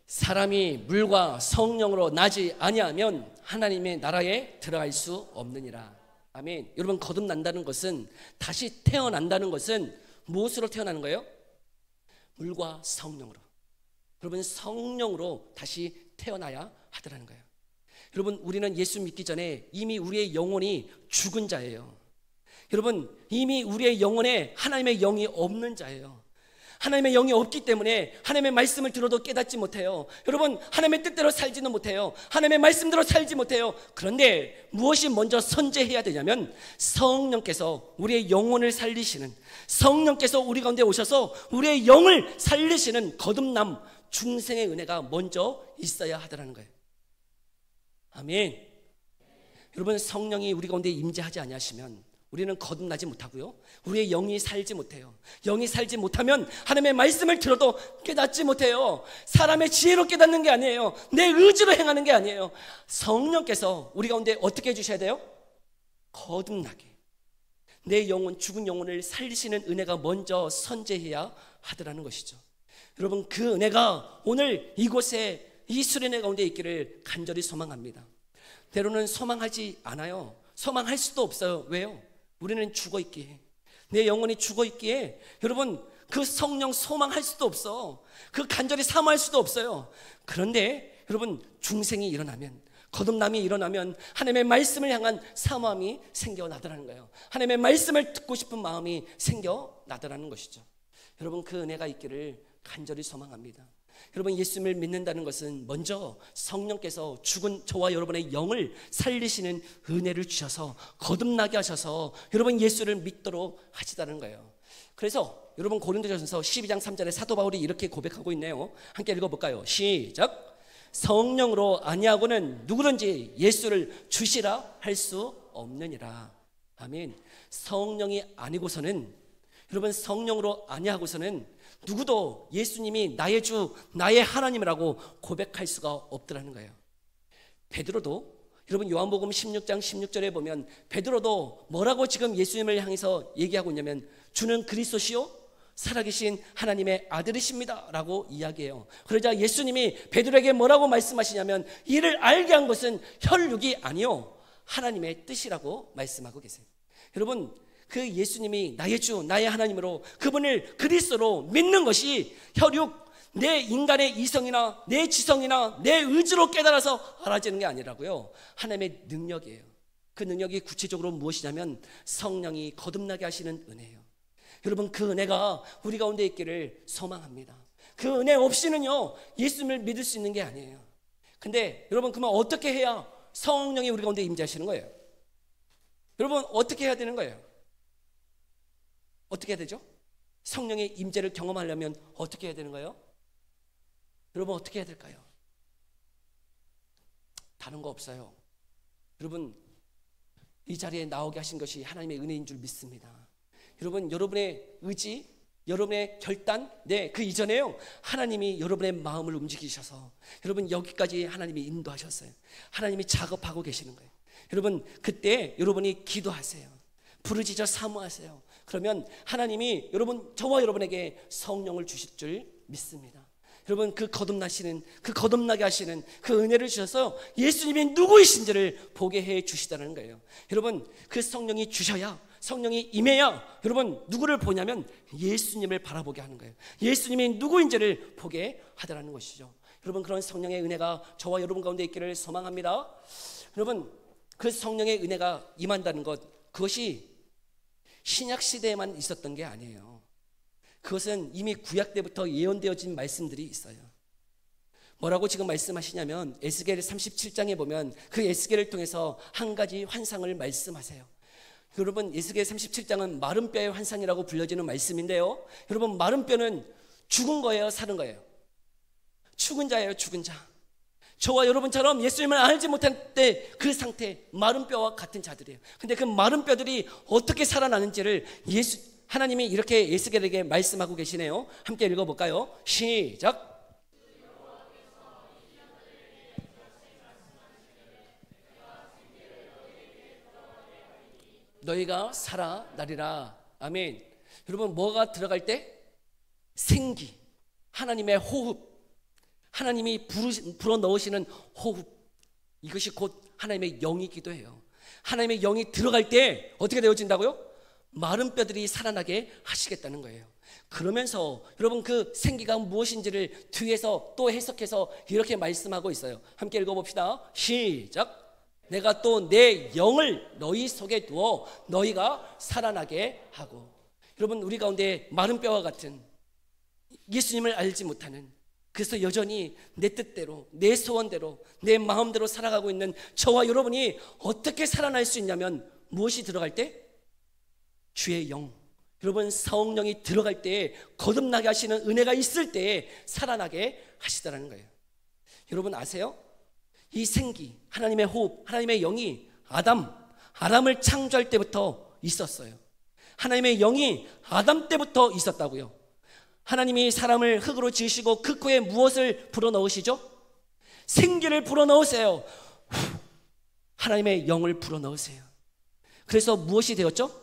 사람이 물과 성령으로 나지 아니하면 하나님의 나라에 들어갈 수 없느니라. 아멘. 여러분, 거듭난다는 것은, 다시 태어난다는 것은 무엇으로 태어나는 거예요? 물과 성령으로. 여러분, 성령으로 다시 태어나야 하더라는 거예요. 여러분, 우리는 예수 믿기 전에 이미 우리의 영혼이 죽은 자예요. 여러분, 이미 우리의 영혼에 하나님의 영이 없는 자예요. 하나님의 영이 없기 때문에 하나님의 말씀을 들어도 깨닫지 못해요. 여러분, 하나님의 뜻대로 살지는 못해요. 하나님의 말씀대로 살지 못해요. 그런데 무엇이 먼저 선제해야 되냐면, 성령께서 우리의 영혼을 살리시는, 성령께서 우리 가운데 오셔서 우리의 영을 살리시는 거듭남, 중생의 은혜가 먼저 있어야 하더라는 거예요. 아멘. 여러분, 성령이 우리 가운데 임재하지 아니하시면 우리는 거듭나지 못하고요, 우리의 영이 살지 못해요. 영이 살지 못하면 하나님의 말씀을 들어도 깨닫지 못해요. 사람의 지혜로 깨닫는 게 아니에요. 내 의지로 행하는 게 아니에요. 성령께서 우리 가운데 어떻게 해주셔야 돼요? 거듭나게, 내 영혼, 죽은 영혼을 살리시는 은혜가 먼저 선제해야 하더라는 것이죠. 여러분, 그 은혜가 오늘 이곳에 이 수련회 가운데 있기를 간절히 소망합니다. 때로는 소망하지 않아요. 소망할 수도 없어요. 왜요? 우리는 죽어있기에, 내 영혼이 죽어있기에 여러분, 그 성령 소망할 수도 없어. 그 간절히 사모할 수도 없어요. 그런데 여러분, 중생이 일어나면, 거듭남이 일어나면 하나님의 말씀을 향한 사모함이 생겨나더라는 거예요. 하나님의 말씀을 듣고 싶은 마음이 생겨나더라는 것이죠. 여러분, 그 은혜가 있기를 간절히 소망합니다. 여러분, 예수님을 믿는다는 것은 먼저 성령께서 죽은 저와 여러분의 영을 살리시는 은혜를 주셔서 거듭나게 하셔서 여러분 예수를 믿도록 하시다는 거예요. 그래서 여러분, 고린도전서 12장 3절에 사도 바울이 이렇게 고백하고 있네요. 함께 읽어볼까요? 시작. 성령으로 아니하고는 누구든지 예수를 주시라 할 수 없느니라. 아멘. 성령이 아니고서는, 여러분, 성령으로 아니하고서는 누구도 예수님이 나의 주, 나의 하나님이라고 고백할 수가 없더라는 거예요. 베드로도, 여러분, 요한복음 16장 16절에 보면 베드로도 뭐라고 지금 예수님을 향해서 얘기하고 있냐면, 주는 그리스도시요 살아계신 하나님의 아들이십니다 라고 이야기해요. 그러자 예수님이 베드로에게 뭐라고 말씀하시냐면, 이를 알게 한 것은 혈육이 아니요 하나님의 뜻이라고 말씀하고 계세요. 여러분, 그 예수님이 나의 주, 나의 하나님으로 그분을 그리스도로 믿는 것이 혈육, 내 인간의 이성이나 내 지성이나 내 의지로 깨달아서 알아지는 게 아니라고요. 하나님의 능력이에요. 그 능력이 구체적으로 무엇이냐면 성령이 거듭나게 하시는 은혜예요. 여러분, 그 은혜가 우리 가운데 있기를 소망합니다. 그 은혜 없이는요 예수님을 믿을 수 있는 게 아니에요. 근데 여러분, 그러면 어떻게 해야 성령이 우리 가운데 임재하시는 거예요? 여러분, 어떻게 해야 되는 거예요? 어떻게 해야 되죠? 성령의 임재를 경험하려면 어떻게 해야 되는 거예요? 여러분, 어떻게 해야 될까요? 다른 거 없어요. 여러분, 이 자리에 나오게 하신 것이 하나님의 은혜인 줄 믿습니다. 여러분, 여러분의 의지, 여러분의 결단, 그 이전에요 하나님이 여러분의 마음을 움직이셔서 여러분 여기까지 하나님이 인도하셨어요. 하나님이 작업하고 계시는 거예요. 여러분, 그때 여러분이 기도하세요. 부르짖어 사모하세요. 그러면 하나님이 여러분, 저와 여러분에게 성령을 주실 줄 믿습니다. 여러분, 그 거듭나시는, 그 거듭나게 하시는 그 은혜를 주셔서 예수님이 누구이신지를 보게 해 주시다는 거예요. 여러분, 그 성령이 주셔야, 성령이 임해야 여러분 누구를 보냐면 예수님을 바라보게 하는 거예요. 예수님이 누구인지를 보게 하더라는 것이죠. 여러분, 그런 성령의 은혜가 저와 여러분 가운데 있기를 소망합니다. 여러분, 그 성령의 은혜가 임한다는 것, 그것이 신약 시대에만 있었던 게 아니에요. 그것은 이미 구약 때부터 예언되어진 말씀들이 있어요. 뭐라고 지금 말씀하시냐면 에스겔 37장에 보면 그 에스겔을 통해서 한 가지 환상을 말씀하세요. 여러분, 에스겔 37장은 마른 뼈의 환상이라고 불려지는 말씀인데요, 여러분, 마른 뼈는 죽은 거예요, 사는 거예요? 죽은 자예요, 죽은 자. 저와 여러분처럼 예수님을 알지 못할 때 그 상태, 마른 뼈와 같은 자들이에요. 근데 그 마른 뼈들이 어떻게 살아나는지를 하나님이 이렇게 에스겔에게 말씀하고 계시네요. 함께 읽어볼까요? 시작. 너희가 살아나리라. 아멘. 여러분, 뭐가 들어갈 때? 생기, 하나님의 호흡, 하나님이 불어넣으시는 호흡, 이것이 곧 하나님의 영이기도 해요. 하나님의 영이 들어갈 때 어떻게 되어진다고요? 마른 뼈들이 살아나게 하시겠다는 거예요. 그러면서 여러분, 그 생기가 무엇인지를 뒤에서 또 해석해서 이렇게 말씀하고 있어요. 함께 읽어봅시다. 시작. 내가 또 내 영을 너희 속에 두어 너희가 살아나게 하고. 여러분, 우리 가운데 마른 뼈와 같은 예수님을 알지 못하는, 그래서 여전히 내 뜻대로, 내 소원대로, 내 마음대로 살아가고 있는 저와 여러분이 어떻게 살아날 수 있냐면 무엇이 들어갈 때? 주의 영, 여러분, 성령이 들어갈 때, 거듭나게 하시는 은혜가 있을 때 살아나게 하시더라는 거예요. 여러분 아세요? 이 생기, 하나님의 호흡, 하나님의 영이 아담을 창조할 때부터 있었어요. 하나님의 영이 아담 때부터 있었다고요. 하나님이 사람을 흙으로 지으시고 그 코에 무엇을 불어넣으시죠? 생기를 불어넣으세요. 하나님의 영을 불어넣으세요. 그래서 무엇이 되었죠?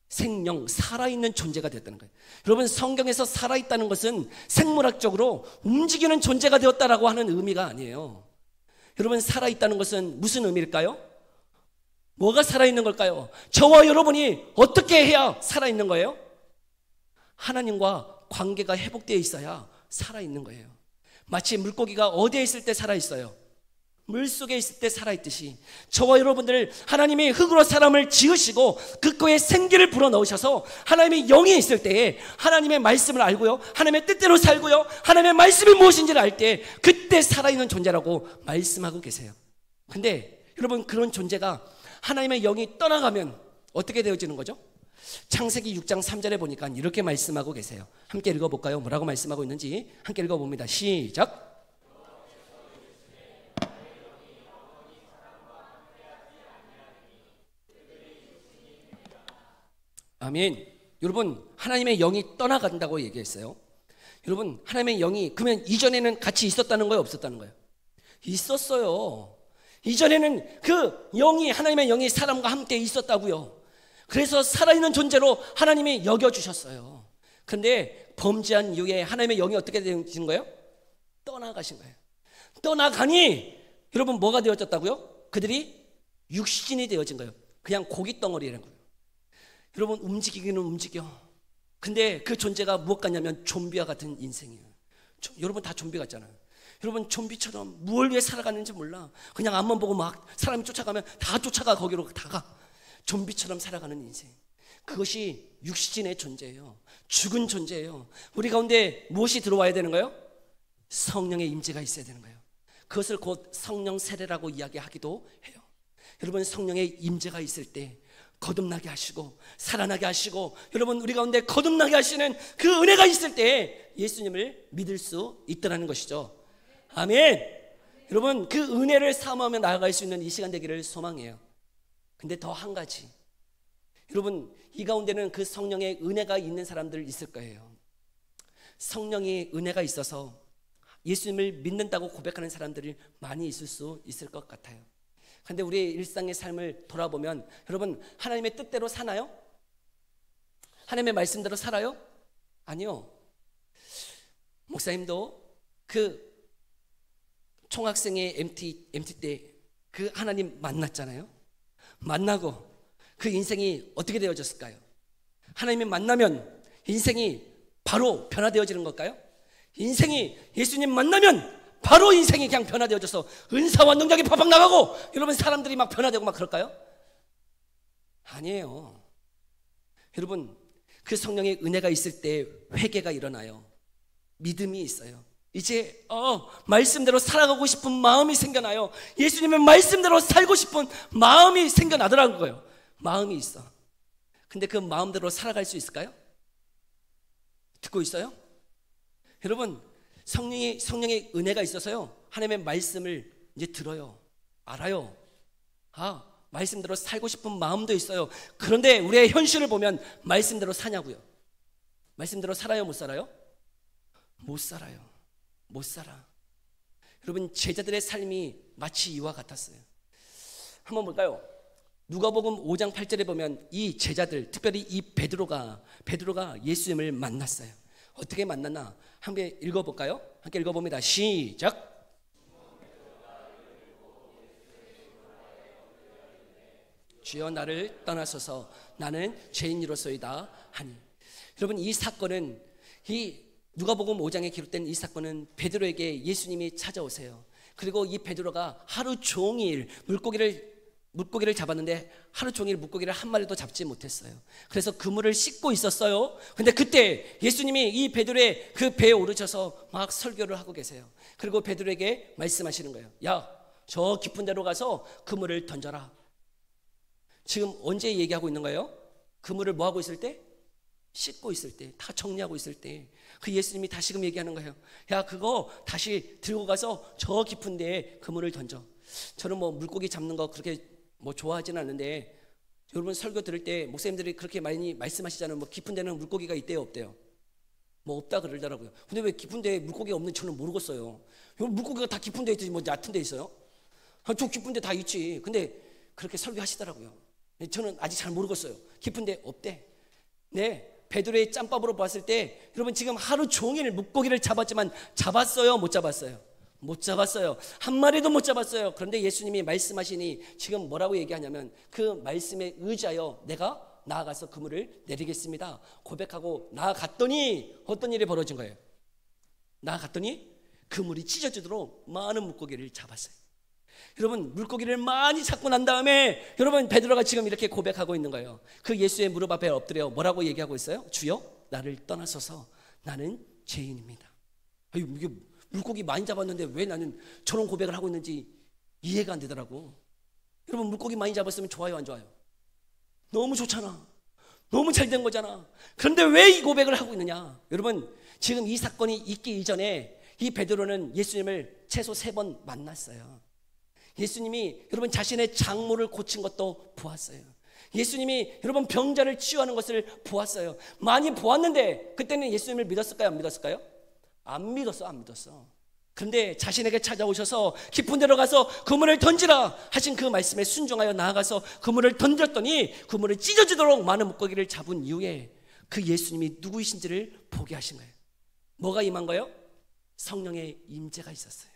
생명, 살아있는 존재가 되었다는 거예요. 여러분, 성경에서 살아있다는 것은 생물학적으로 움직이는 존재가 되었다라고 하는 의미가 아니에요. 여러분, 살아있다는 것은 무슨 의미일까요? 뭐가 살아있는 걸까요? 저와 여러분이 어떻게 해야 살아있는 거예요? 하나님과 관계가 회복되어 있어야 살아있는 거예요. 마치 물고기가 어디에 있을 때 살아있어요? 물속에 있을 때 살아있듯이 저와 여러분들 하나님이 흙으로 사람을 지으시고 그 코에 생기를 불어넣으셔서 하나님의 영이 있을 때에 하나님의 말씀을 알고요, 하나님의 뜻대로 살고요, 하나님의 말씀이 무엇인지를 알 때 그때 살아있는 존재라고 말씀하고 계세요. 근데 여러분, 그런 존재가 하나님의 영이 떠나가면 어떻게 되어지는 거죠? 창세기 6장 3절에 보니까 이렇게 말씀하고 계세요. 함께 읽어볼까요? 뭐라고 말씀하고 있는지 함께 읽어봅니다. 시작. 아멘. 여러분, 하나님의 영이 떠나간다고 얘기했어요. 여러분, 하나님의 영이 그러면 이전에는 같이 있었다는 거예요, 없었다는 거예요? 있었어요. 이전에는 그 영이, 하나님의 영이 사람과 함께 있었다고요. 그래서 살아있는 존재로 하나님이 여겨주셨어요. 그런데 범죄한 이후에 하나님의 영이 어떻게 되신 거예요? 떠나가신 거예요. 떠나가니 여러분 뭐가 되어졌다고요? 그들이 육신이 되어진 거예요. 그냥 고기 덩어리라는 거예요. 여러분, 움직이기는 움직여. 근데 그 존재가 무엇 같냐면 좀비와 같은 인생이에요. 여러분 다 좀비 같잖아요. 여러분, 좀비처럼 뭘 위해 살아가는지 몰라. 그냥 앞만 보고 막 사람이 쫓아가면 다 쫓아가, 거기로 다 가. 좀비처럼 살아가는 인생, 그것이 육신의 존재예요. 죽은 존재예요. 우리 가운데 무엇이 들어와야 되는 거예요? 성령의 임재가 있어야 되는 거예요. 그것을 곧 성령 세례라고 이야기하기도 해요. 여러분, 성령의 임재가 있을 때 거듭나게 하시고 살아나게 하시고, 여러분 우리 가운데 거듭나게 하시는 그 은혜가 있을 때 예수님을 믿을 수 있다는 것이죠. 아멘. 여러분, 그 은혜를 사모하며 나아갈 수 있는 이 시간 되기를 소망해요. 근데 더 한 가지, 여러분, 이 가운데는 그 성령의 은혜가 있는 사람들 있을 거예요. 성령의 은혜가 있어서 예수님을 믿는다고 고백하는 사람들이 많이 있을 수 있을 것 같아요. 그런데 우리의 일상의 삶을 돌아보면 여러분, 하나님의 뜻대로 사나요? 하나님의 말씀대로 살아요? 아니요. 목사님도 그 총학생의 MT 때 그 하나님 만났잖아요. 만나고 그 인생이 어떻게 되어졌을까요? 하나님이 만나면 인생이 바로 변화되어지는 걸까요? 인생이 예수님 만나면 바로 인생이 그냥 변화되어져서 은사와 능력이 팍팍 나가고 여러분 사람들이 막 변화되고 막 그럴까요? 아니에요. 여러분, 그 성령의 은혜가 있을 때 회개가 일어나요. 믿음이 있어요. 이제 말씀대로 살아가고 싶은 마음이 생겨나요. 예수님의 말씀대로 살고 싶은 마음이 생겨나더라는 거예요. 마음이 있어. 근데 그 마음대로 살아갈 수 있을까요? 듣고 있어요? 여러분, 성령의 은혜가 있어서요, 하나님의 말씀을 이제 들어요. 알아요. 말씀대로 살고 싶은 마음도 있어요. 그런데 우리의 현실을 보면 말씀대로 사냐고요? 말씀대로 살아요, 못 살아요? 못 살아요. 못 살아. 여러분, 제자들의 삶이 마치 이와 같았어요. 한번 볼까요? 누가복음 5장 8절에 보면 이 제자들, 특별히 이 베드로가 예수님을 만났어요. 어떻게 만났나? 함께 읽어볼까요? 함께 읽어봅니다. 시작. 주여, 나를 떠나소서, 나는 죄인이로소이다 하니. 여러분, 이 사건은, 이 누가복음 5장에 기록된 이 사건은 베드로에게 예수님이 찾아오세요. 그리고 이 베드로가 하루 종일 물고기를 잡았는데 하루 종일 물고기를 한 마리도 잡지 못했어요. 그래서 그물을 씻고 있었어요. 근데 그때 예수님이 이 베드로의 그 배에 오르셔서 막 설교를 하고 계세요. 그리고 베드로에게 말씀하시는 거예요. 야, 저 깊은 데로 가서 그물을 던져라. 지금 언제 얘기하고 있는 거예요? 그물을 뭐 하고 있을 때? 씻고 있을 때, 다 정리하고 있을 때 그 예수님이 다시금 얘기하는 거예요. 야, 그거 다시 들고 가서 저 깊은 데에 그물을 던져. 저는 뭐 물고기 잡는 거 그렇게 뭐 좋아하지는 않는데, 여러분 설교 들을 때 목사님들이 그렇게 많이 말씀하시잖아요. 뭐 깊은 데는 물고기가 있대요, 없대요? 뭐 없다 그러더라고요. 근데 왜 깊은 데에 물고기가 없는지 저는 모르겠어요. 물고기가 다 깊은 데에 있지 뭐 얕은 데 있어요? 저 깊은 데 다 있지. 근데 그렇게 설교하시더라고요. 저는 아직 잘 모르겠어요. 깊은 데 없대. 네, 베드로의 짬밥으로 봤을 때 여러분 지금 하루 종일 물고기를 잡았지만 잡았어요, 못 잡았어요? 못 잡았어요. 한 마리도 못 잡았어요. 그런데 예수님이 말씀하시니 지금 뭐라고 얘기하냐면 그 말씀에 의지하여 내가 나아가서 그물을 내리겠습니다 고백하고 나아갔더니 어떤 일이 벌어진 거예요? 나아갔더니 그물이 찢어지도록 많은 물고기를 잡았어요. 여러분 물고기를 많이 잡고 난 다음에 여러분 베드로가 지금 이렇게 고백하고 있는 거예요. 그 예수의 무릎 앞에 엎드려 뭐라고 얘기하고 있어요? 주여 나를 떠나소서 나는 죄인입니다. 이게 물고기 많이 잡았는데 왜 나는 저런 고백을 하고 있는지 이해가 안 되더라고. 여러분 물고기 많이 잡았으면 좋아요 안 좋아요? 너무 좋잖아. 너무 잘 된 거잖아. 그런데 왜 이 고백을 하고 있느냐? 여러분 지금 이 사건이 있기 이전에 이 베드로는 예수님을 최소 3번 만났어요. 예수님이 여러분 자신의 장모를 고친 것도 보았어요. 예수님이 여러분 병자를 치유하는 것을 보았어요. 많이 보았는데 그때는 예수님을 믿었을까요? 안 믿었을까요? 안 믿었어. 그런데 자신에게 찾아오셔서 깊은 데로 가서 그물을 던지라 하신 그 말씀에 순종하여 나아가서 그물을 던졌더니 그물을 찢어지도록 많은 물고기를 잡은 이후에 그 예수님이 누구이신지를 보게 하신 거예요. 뭐가 임한 거예요? 성령의 임재가 있었어요.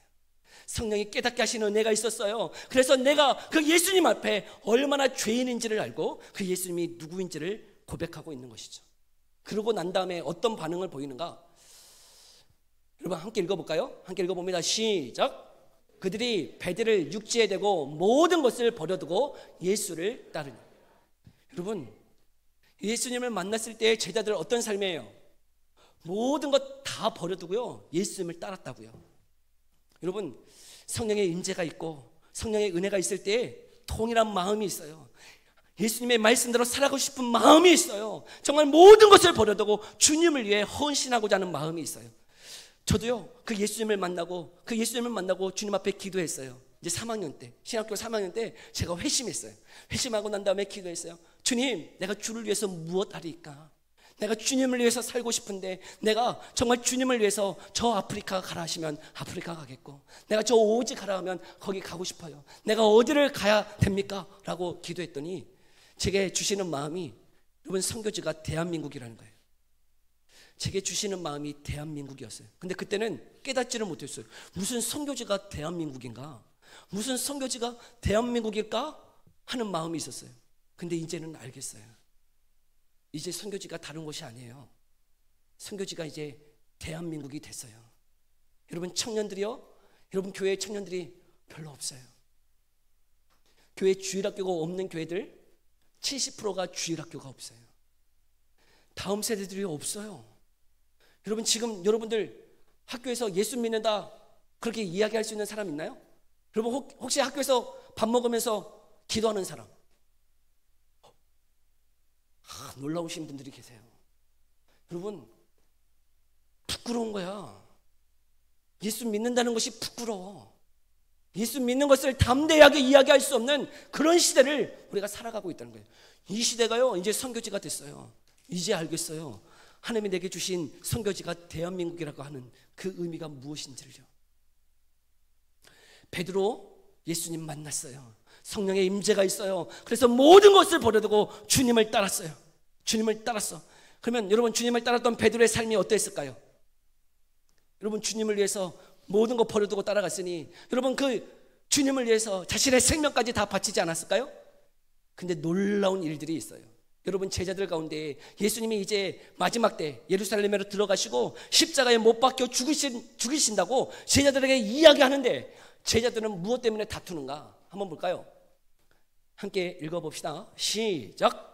성령이 깨닫게 하시는 은혜가 있었어요. 그래서 내가 그 예수님 앞에 얼마나 죄인인지를 알고 그 예수님이 누구인지를 고백하고 있는 것이죠. 그러고 난 다음에 어떤 반응을 보이는가? 여러분 함께 읽어볼까요? 함께 읽어봅니다. 시작. 그들이 배들을 육지에 대고 모든 것을 버려두고 예수를 따르니. 여러분 예수님을 만났을 때 제자들 어떤 삶이에요? 모든 것 다 버려두고요 예수님을 따랐다고요. 여러분 성령의 임재가 있고 성령의 은혜가 있을 때 통일한 마음이 있어요. 예수님의 말씀대로 살아가고 싶은 마음이 있어요. 정말 모든 것을 버려두고 주님을 위해 헌신하고자 하는 마음이 있어요. 저도요 그 예수님을 만나고 주님 앞에 기도했어요. 이제 3학년 때 신학교 3학년 때 제가 회심했어요. 회심하고 난 다음에 기도했어요. 주님 내가 주를 위해서 무엇 하리까? 내가 주님을 위해서 살고 싶은데 내가 정말 주님을 위해서 저 아프리카 가라 하시면 아프리카 가겠고 내가 저 오지 가라 하면 거기 가고 싶어요. 내가 어디를 가야 됩니까? 라고 기도했더니 제게 주시는 마음이 여러분 선교지가 대한민국이라는 거예요. 제게 주시는 마음이 대한민국이었어요. 근데 그때는 깨닫지를 못했어요. 무슨 선교지가 대한민국인가? 무슨 선교지가 대한민국일까? 하는 마음이 있었어요. 근데 이제는 알겠어요. 이제 선교지가 다른 곳이 아니에요. 선교지가 이제 대한민국이 됐어요. 여러분 청년들이요, 여러분 교회 청년들이 별로 없어요. 교회 주일학교가 없는 교회들 70%가 주일학교가 없어요. 다음 세대들이 없어요. 여러분 지금 여러분들 학교에서 예수 믿는다 그렇게 이야기할 수 있는 사람 있나요? 여러분 혹시 학교에서 밥 먹으면서 기도하는 사람? 놀라우신 분들이 계세요. 여러분 부끄러운 거야. 예수 믿는다는 것이 부끄러워. 예수 믿는 것을 담대하게 이야기할 수 없는 그런 시대를 우리가 살아가고 있다는 거예요. 이 시대가요 이제 선교지가 됐어요. 이제 알겠어요. 하나님이 내게 주신 선교지가 대한민국이라고 하는 그 의미가 무엇인지를요. 베드로 예수님 만났어요. 성령의 임재가 있어요. 그래서 모든 것을 버려두고 주님을 따랐어요. 주님을 따랐어. 그러면 여러분 주님을 따랐던 베드로의 삶이 어땠을까요? 여러분 주님을 위해서 모든 것 버려두고 따라갔으니 여러분 그 주님을 위해서 자신의 생명까지 다 바치지 않았을까요? 근데 놀라운 일들이 있어요. 여러분 제자들 가운데 예수님이 이제 마지막 때 예루살렘으로 들어가시고 십자가에 못 박혀 죽이신다고 제자들에게 이야기하는데 제자들은 무엇 때문에 다투는가? 한번 볼까요? 함께 읽어봅시다. 시작.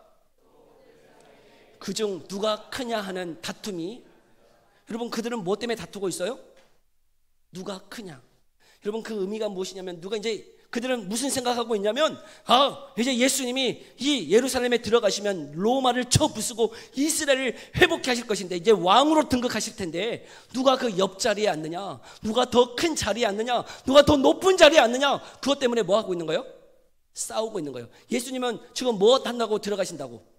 그중 누가 크냐 하는 다툼이, 여러분 그들은 무엇 때문에 다투고 있어요? 누가 크냐. 여러분 그 의미가 무엇이냐면 그들은 무슨 생각하고 있냐면 이제 예수님이 이 예루살렘에 들어가시면 로마를 쳐부수고 이스라엘을 회복해 하실 것인데 이제 왕으로 등극하실 텐데 누가 그 옆자리에 앉느냐, 누가 더 큰 자리에 앉느냐, 누가 더 높은 자리에 앉느냐, 그것 때문에 뭐 하고 있는 거예요? 싸우고 있는 거예요. 예수님은 지금 뭐 한다고 들어가신다고?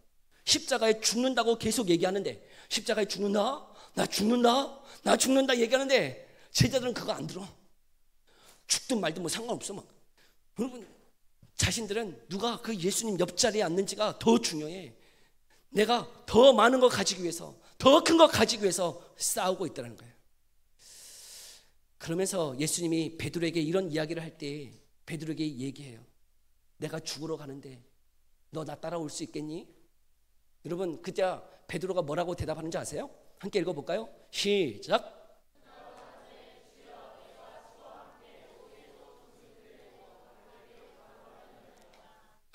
십자가에 죽는다고 계속 얘기하는데, 십자가에 죽는다? 나 죽는다 얘기하는데 제자들은 그거 안 들어. 죽든 말든 뭐 상관없어. 막 여러분 자신들은 누가 그 예수님 옆자리에 앉는지가 더 중요해. 내가 더 많은 거 가지기 위해서, 더 큰 거 가지기 위해서 싸우고 있다는 거예요. 그러면서 예수님이 베드로에게 이런 이야기를 할 때 베드로에게 얘기해요. 내가 죽으러 가는데 너 나 따라올 수 있겠니? 여러분 그때 베드로가 뭐라고 대답하는지 아세요? 함께 읽어볼까요? 시작.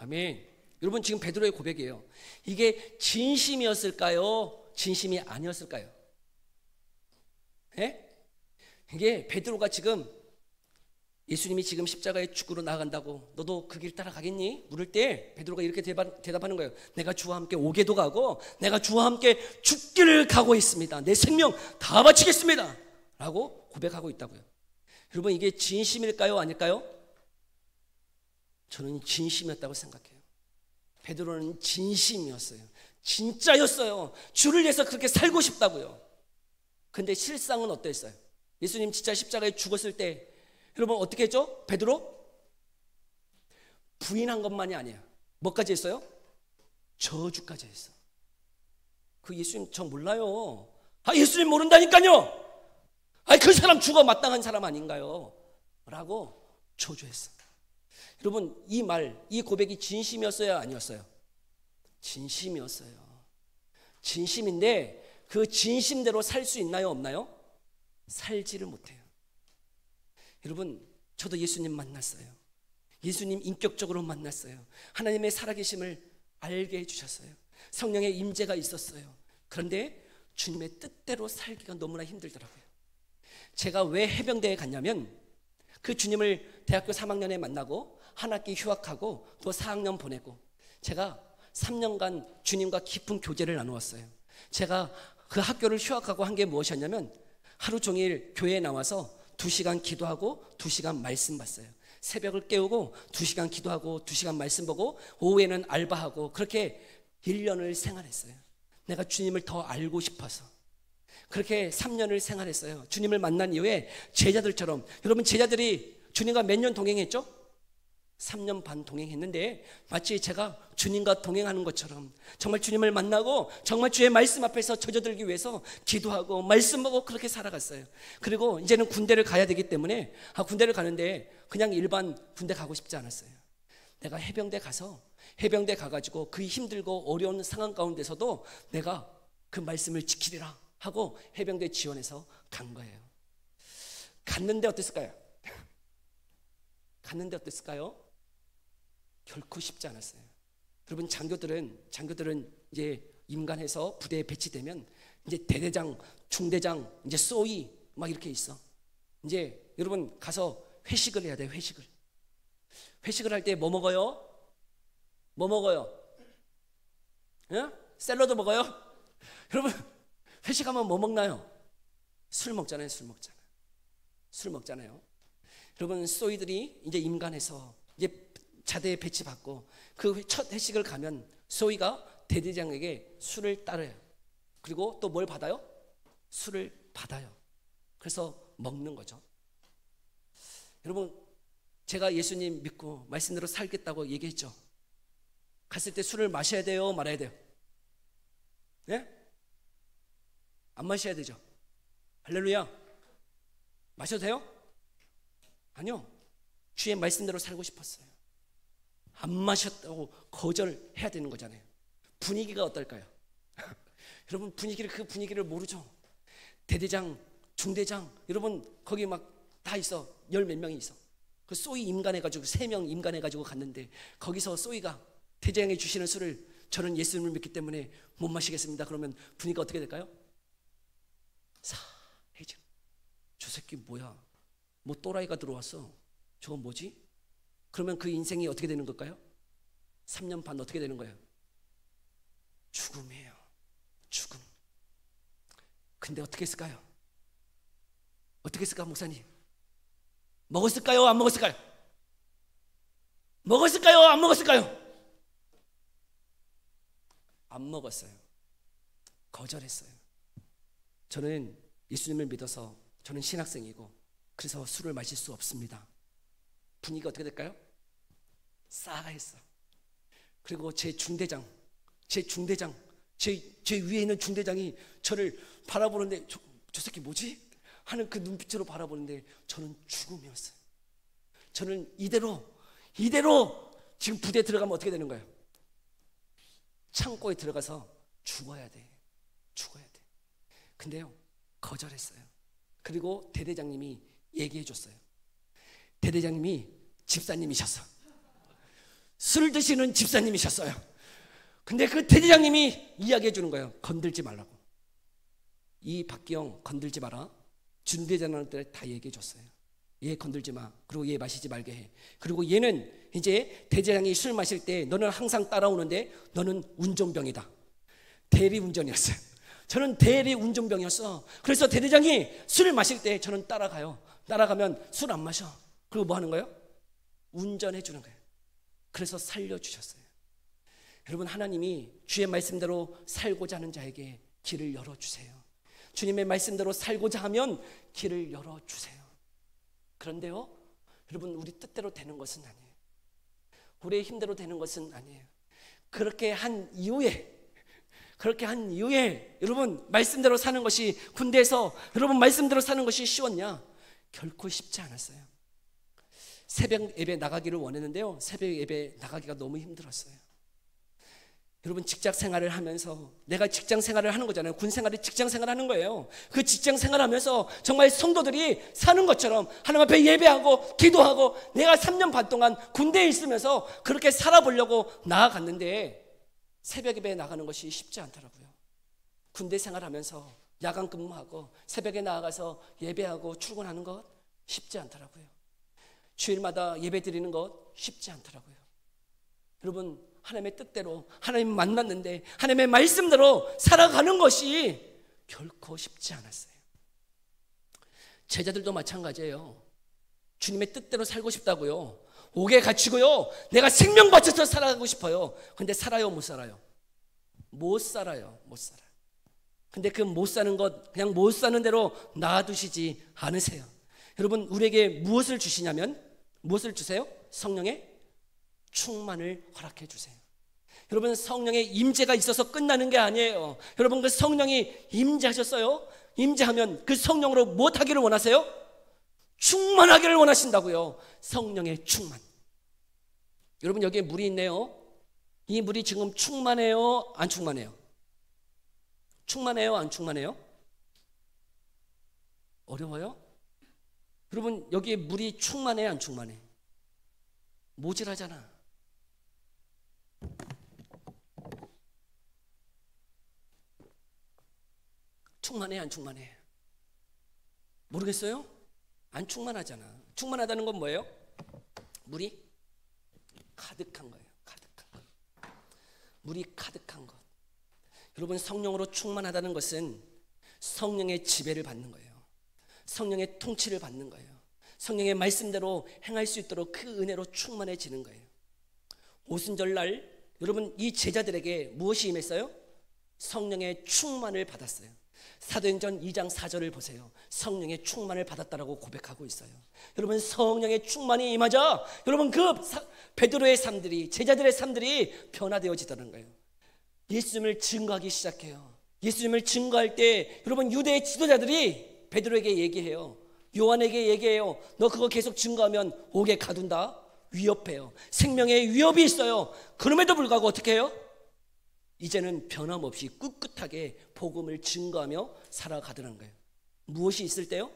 아멘. 여러분 지금 베드로의 고백이에요. 이게 진심이었을까요? 진심이 아니었을까요? 예? 이게 베드로가 지금 예수님이 지금 십자가에 죽으러 나아간다고 너도 그 길 따라가겠니? 물을 때 베드로가 이렇게 대답하는 거예요. 내가 주와 함께 오게도 가고 내가 주와 함께 죽기를 각오했습니다. 내 생명 다 바치겠습니다 라고 고백하고 있다고요. 여러분 이게 진심일까요? 아닐까요? 저는 진심이었다고 생각해요. 베드로는 진심이었어요. 진짜였어요. 주를 위해서 그렇게 살고 싶다고요. 근데 실상은 어땠어요? 예수님 진짜 십자가에 죽었을 때 여러분 어떻게 했죠? 베드로? 부인한 것만이 아니야. 뭐까지 했어요? 저주까지 했어. 그 예수님 저 몰라요. 예수님 모른다니까요. 그 사람 죽어 마땅한 사람 아닌가요? 라고 저주했어. 여러분 이 말, 이 고백이 진심이었어요? 아니었어요? 진심이었어요. 진심인데 그 진심대로 살 수 있나요? 없나요? 살지를 못해요. 여러분 저도 예수님 만났어요. 예수님 인격적으로 만났어요. 하나님의 살아계심을 알게 해주셨어요. 성령의 임재가 있었어요. 그런데 주님의 뜻대로 살기가 너무나 힘들더라고요. 제가 왜 해병대에 갔냐면 그 주님을 대학교 3학년에 만나고 한 학기 휴학하고 또 4학년 보내고 제가 3년간 주님과 깊은 교제를 나누었어요. 제가 그 학교를 휴학하고 한 게 무엇이었냐면 하루 종일 교회에 나와서 2시간 기도하고 2시간 말씀 봤어요. 새벽을 깨우고 2시간 기도하고 2시간 말씀 보고 오후에는 알바하고 그렇게 1년을 생활했어요. 내가 주님을 더 알고 싶어서 그렇게 3년을 생활했어요. 주님을 만난 이후에 제자들처럼, 여러분 제자들이 주님과 몇 년 동행했죠? 3년 반 동행했는데 마치 제가 주님과 동행하는 것처럼 정말 주님을 만나고 정말 주의 말씀 앞에서 젖어들기 위해서 기도하고 말씀 보고 그렇게 살아갔어요. 그리고 이제는 군대를 가야 되기 때문에 군대를 가는데 그냥 일반 군대 가고 싶지 않았어요. 내가 해병대 가가지고 그 힘들고 어려운 상황 가운데서도 내가 그 말씀을 지키리라 하고 해병대 지원해서 간 거예요. 갔는데 어땠을까요? 결코 쉽지 않았어요. 여러분 장교들은 이제 임관해서 부대에 배치되면 이제 대대장, 중대장, 이제 쏘위 막 이렇게 있어. 이제 여러분 가서 회식을 해야 돼요. 회식을 할 때 뭐 먹어요? 예? 샐러드 먹어요? 여러분 회식하면 뭐 먹나요? 술 먹잖아요. 여러분 쏘위들이 이제 임관해서 이제 자대에 배치받고 그 첫 회식을 가면 소위가 대대장에게 술을 따라요. 그리고 또 뭘 받아요? 술을 받아요. 그래서 먹는 거죠. 여러분 제가 예수님 믿고 말씀대로 살겠다고 얘기했죠. 갔을 때 술을 마셔야 돼요? 말아야 돼요? 네? 안 마셔야 되죠. 할렐루야. 마셔도 돼요? 아니요. 주의 말씀대로 살고 싶었어요. 안 마셨다고 거절해야 되는 거잖아요. 분위기가 어떨까요? 여러분 그 분위기를 모르죠. 대대장, 중대장, 여러분 거기 막 다 있어. 10몇 명이 있어. 그 쏘이 임관해가지고 3명 임관해가지고 갔는데 거기서 쏘이가 대대장이 주시는 술을 저는 예수님을 믿기 때문에 못 마시겠습니다. 그러면 분위기가 어떻게 될까요? 사해져. 저 새끼 뭐야? 뭐 또라이가 들어왔어. 저건 뭐지? 그러면 그 인생이 어떻게 되는 걸까요? 3년 반 어떻게 되는 거예요? 죽음이에요. 죽음. 근데 어떻게 했을까요? 어떻게 했을까 목사님? 먹었을까요? 안 먹었을까요? 먹었을까요? 안 먹었을까요? 안 먹었어요. 거절했어요. 저는 예수님을 믿어서 저는 신학생이고 그래서 술을 마실 수 없습니다. 분위기가 어떻게 될까요? 싸했어. 그리고 제 위에 있는 중대장이 저를 바라보는데 저 새끼 뭐지? 하는 그 눈빛으로 바라보는데 저는 죽음이었어요. 저는 이대로 지금 부대에 들어가면 어떻게 되는 거예요? 창고에 들어가서 죽어야 돼. 근데요 거절했어요. 그리고 대대장님이 얘기해 줬어요. 대대장님이 집사님이셨어. 술 드시는 집사님이셨어요. 근데 그 대제장님이 이야기해 주는 거예요. 건들지 말라고. 이 박기영 건들지 마라. 준대장한테 다 얘기해 줬어요. 얘 건들지 마. 그리고 얘 마시지 말게 해. 그리고 얘는 이제 대제장이 술 마실 때 너는 항상 따라오는데 너는 운전병이다. 대리운전이었어요. 저는 대리운전병이었어. 그래서 대대장이 술을 마실 때 저는 따라가요. 따라가면 술 안 마셔. 그리고 뭐 하는 거예요? 운전해 주는 거예요. 그래서 살려주셨어요. 여러분, 하나님이 주의 말씀대로 살고자 하는 자에게 길을 열어주세요. 주님의 말씀대로 살고자 하면 길을 열어주세요. 그런데요, 여러분, 우리 뜻대로 되는 것은 아니에요. 우리의 힘대로 되는 것은 아니에요. 그렇게 한 이후에 여러분, 말씀대로 사는 것이, 군대에서 여러분 말씀대로 사는 것이 쉬웠냐? 결코 쉽지 않았어요. 새벽 예배 나가기를 원했는데요, 새벽 예배 나가기가 너무 힘들었어요. 여러분, 직장 생활을 하면서, 내가 직장 생활을 하는 거잖아요. 군 생활이 직장 생활을 하는 거예요. 그 직장 생활을 하면서 정말 성도들이 사는 것처럼 하나님 앞에 예배하고 기도하고, 내가 3년 반 동안 군대에 있으면서 그렇게 살아보려고 나아갔는데 새벽 예배에 나가는 것이 쉽지 않더라고요. 군대 생활하면서 야간 근무하고 새벽에 나아가서 예배하고 출근하는 것 쉽지 않더라고요. 주일마다 예배 드리는 것 쉽지 않더라고요. 여러분, 하나님의 뜻대로 하나님 만났는데 하나님의 말씀대로 살아가는 것이 결코 쉽지 않았어요. 제자들도 마찬가지예요. 주님의 뜻대로 살고 싶다고요. 옥에 갇히고요, 내가 생명 바쳐서 살아가고 싶어요. 근데 살아요, 못 살아요? 못 살아요. 못 살아요. 근데 그 못 사는 것, 그냥 못 사는 대로 놔두시지 않으세요. 여러분, 우리에게 무엇을 주시냐면, 무엇을 주세요? 성령의 충만을 허락해 주세요. 여러분, 성령의 임재가 있어서 끝나는 게 아니에요. 여러분, 그 성령이 임재하셨어요. 임재하면 그 성령으로 무엇 하기를 원하세요? 충만하기를 원하신다고요. 성령의 충만. 여러분, 여기에 물이 있네요. 이 물이 지금 충만해요, 안 충만해요? 충만해요, 안 충만해요? 어려워요? 여러분, 여기에 물이 충만해, 안 충만해? 모질하잖아. 충만해, 안 충만해? 모르겠어요? 안 충만하잖아. 충만하다는 건 뭐예요? 물이 가득한 거예요. 가득한 것. 물이 가득한 것. 여러분, 성령으로 충만하다는 것은 성령의 지배를 받는 거예요. 성령의 통치를 받는 거예요. 성령의 말씀대로 행할 수 있도록 그 은혜로 충만해지는 거예요. 오순절날 여러분, 이 제자들에게 무엇이 임했어요? 성령의 충만을 받았어요. 사도행전 2장 4절을 보세요. 성령의 충만을 받았다라고 고백하고 있어요. 여러분, 성령의 충만이 임하자 여러분, 그 베드로의 삶들이, 제자들의 삶들이 변화되어지다는 거예요. 예수님을 증거하기 시작해요. 예수님을 증거할 때 여러분, 유대의 지도자들이 베드로에게 얘기해요. 요한에게 얘기해요. 너 그거 계속 증거하면 옥에 가둔다. 위협해요. 생명의 위협이 있어요. 그럼에도 불구하고 어떻게 해요? 이제는 변함없이 꿋꿋하게 복음을 증거하며 살아가더라는 거예요. 무엇이 있을 때요?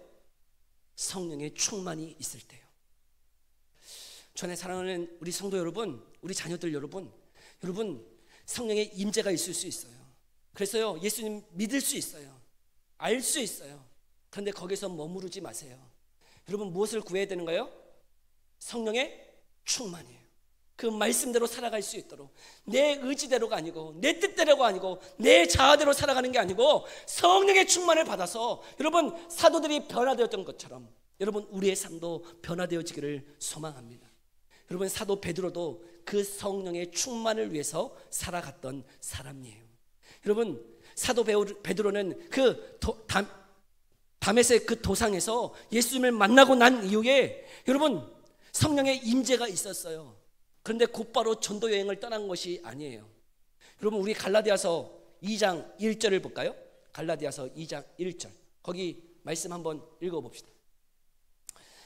성령의 충만이 있을 때요. 전에 사랑하는 우리 성도 여러분, 우리 자녀들 여러분, 성령의 임재가 있을 수 있어요. 그래서요, 예수님 믿을 수 있어요. 알 수 있어요. 그런데 거기서 머무르지 마세요. 여러분, 무엇을 구해야 되는가요? 성령의 충만이에요. 그 말씀대로 살아갈 수 있도록, 내 의지대로가 아니고, 내 뜻대로가 아니고, 내 자아대로 살아가는 게 아니고 성령의 충만을 받아서 여러분, 사도들이 변화되었던 것처럼 여러분, 우리의 삶도 변화되어지기를 소망합니다. 여러분, 사도 베드로도 그 성령의 충만을 위해서 살아갔던 사람이에요. 여러분, 사도 베드로는 그 다메섹 그 도상에서 예수님을 만나고 난 이후에 여러분, 성령의 임재가 있었어요. 그런데 곧바로 전도 여행을 떠난 것이 아니에요. 여러분, 우리 갈라디아서 2장 1절을 볼까요? 갈라디아서 2장 1절. 거기 말씀 한번 읽어봅시다.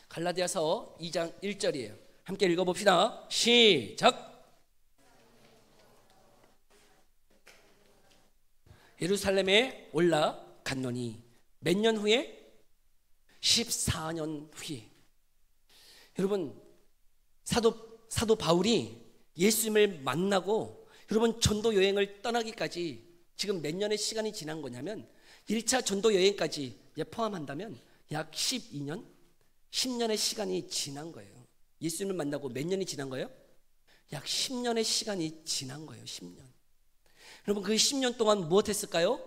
갈라디아서 2장 1절이에요. 함께 읽어봅시다. 시작. 예루살렘에 올라갔노니 몇 년 후에? 14년 후에. 여러분, 사도 바울이 예수님을 만나고 여러분 전도 여행을 떠나기까지 지금 몇 년의 시간이 지난 거냐면 1차 전도 여행까지 포함한다면 약 12년, 10년의 시간이 지난 거예요. 예수님을 만나고 몇 년이 지난 거예요? 약 10년의 시간이 지난 거예요. 10년. 여러분 그 10년 동안 무엇 했을까요?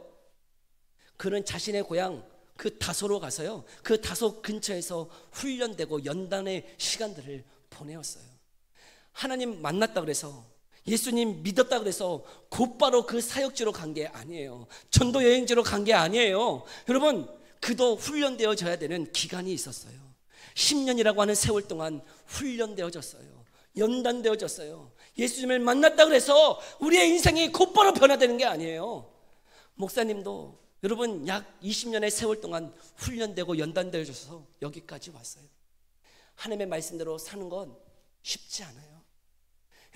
그는 자신의 고향 그 다소로 가서요, 그 다소 근처에서 훈련되고 연단의 시간들을 보내었어요. 하나님 만났다 그래서, 예수님 믿었다 그래서 곧바로 그 사역지로 간 게 아니에요. 전도 여행지로 간 게 아니에요. 여러분 그도 훈련되어져야 되는 기간이 있었어요. 10년이라고 하는 세월 동안 훈련되어졌어요. 연단되어졌어요. 예수님을 만났다 그래서 우리의 인생이 곧바로 변화되는 게 아니에요. 목사님도 여러분 약 20년의 세월 동안 훈련되고 연단되어져서 여기까지 왔어요. 하나님의 말씀대로 사는 건 쉽지 않아요.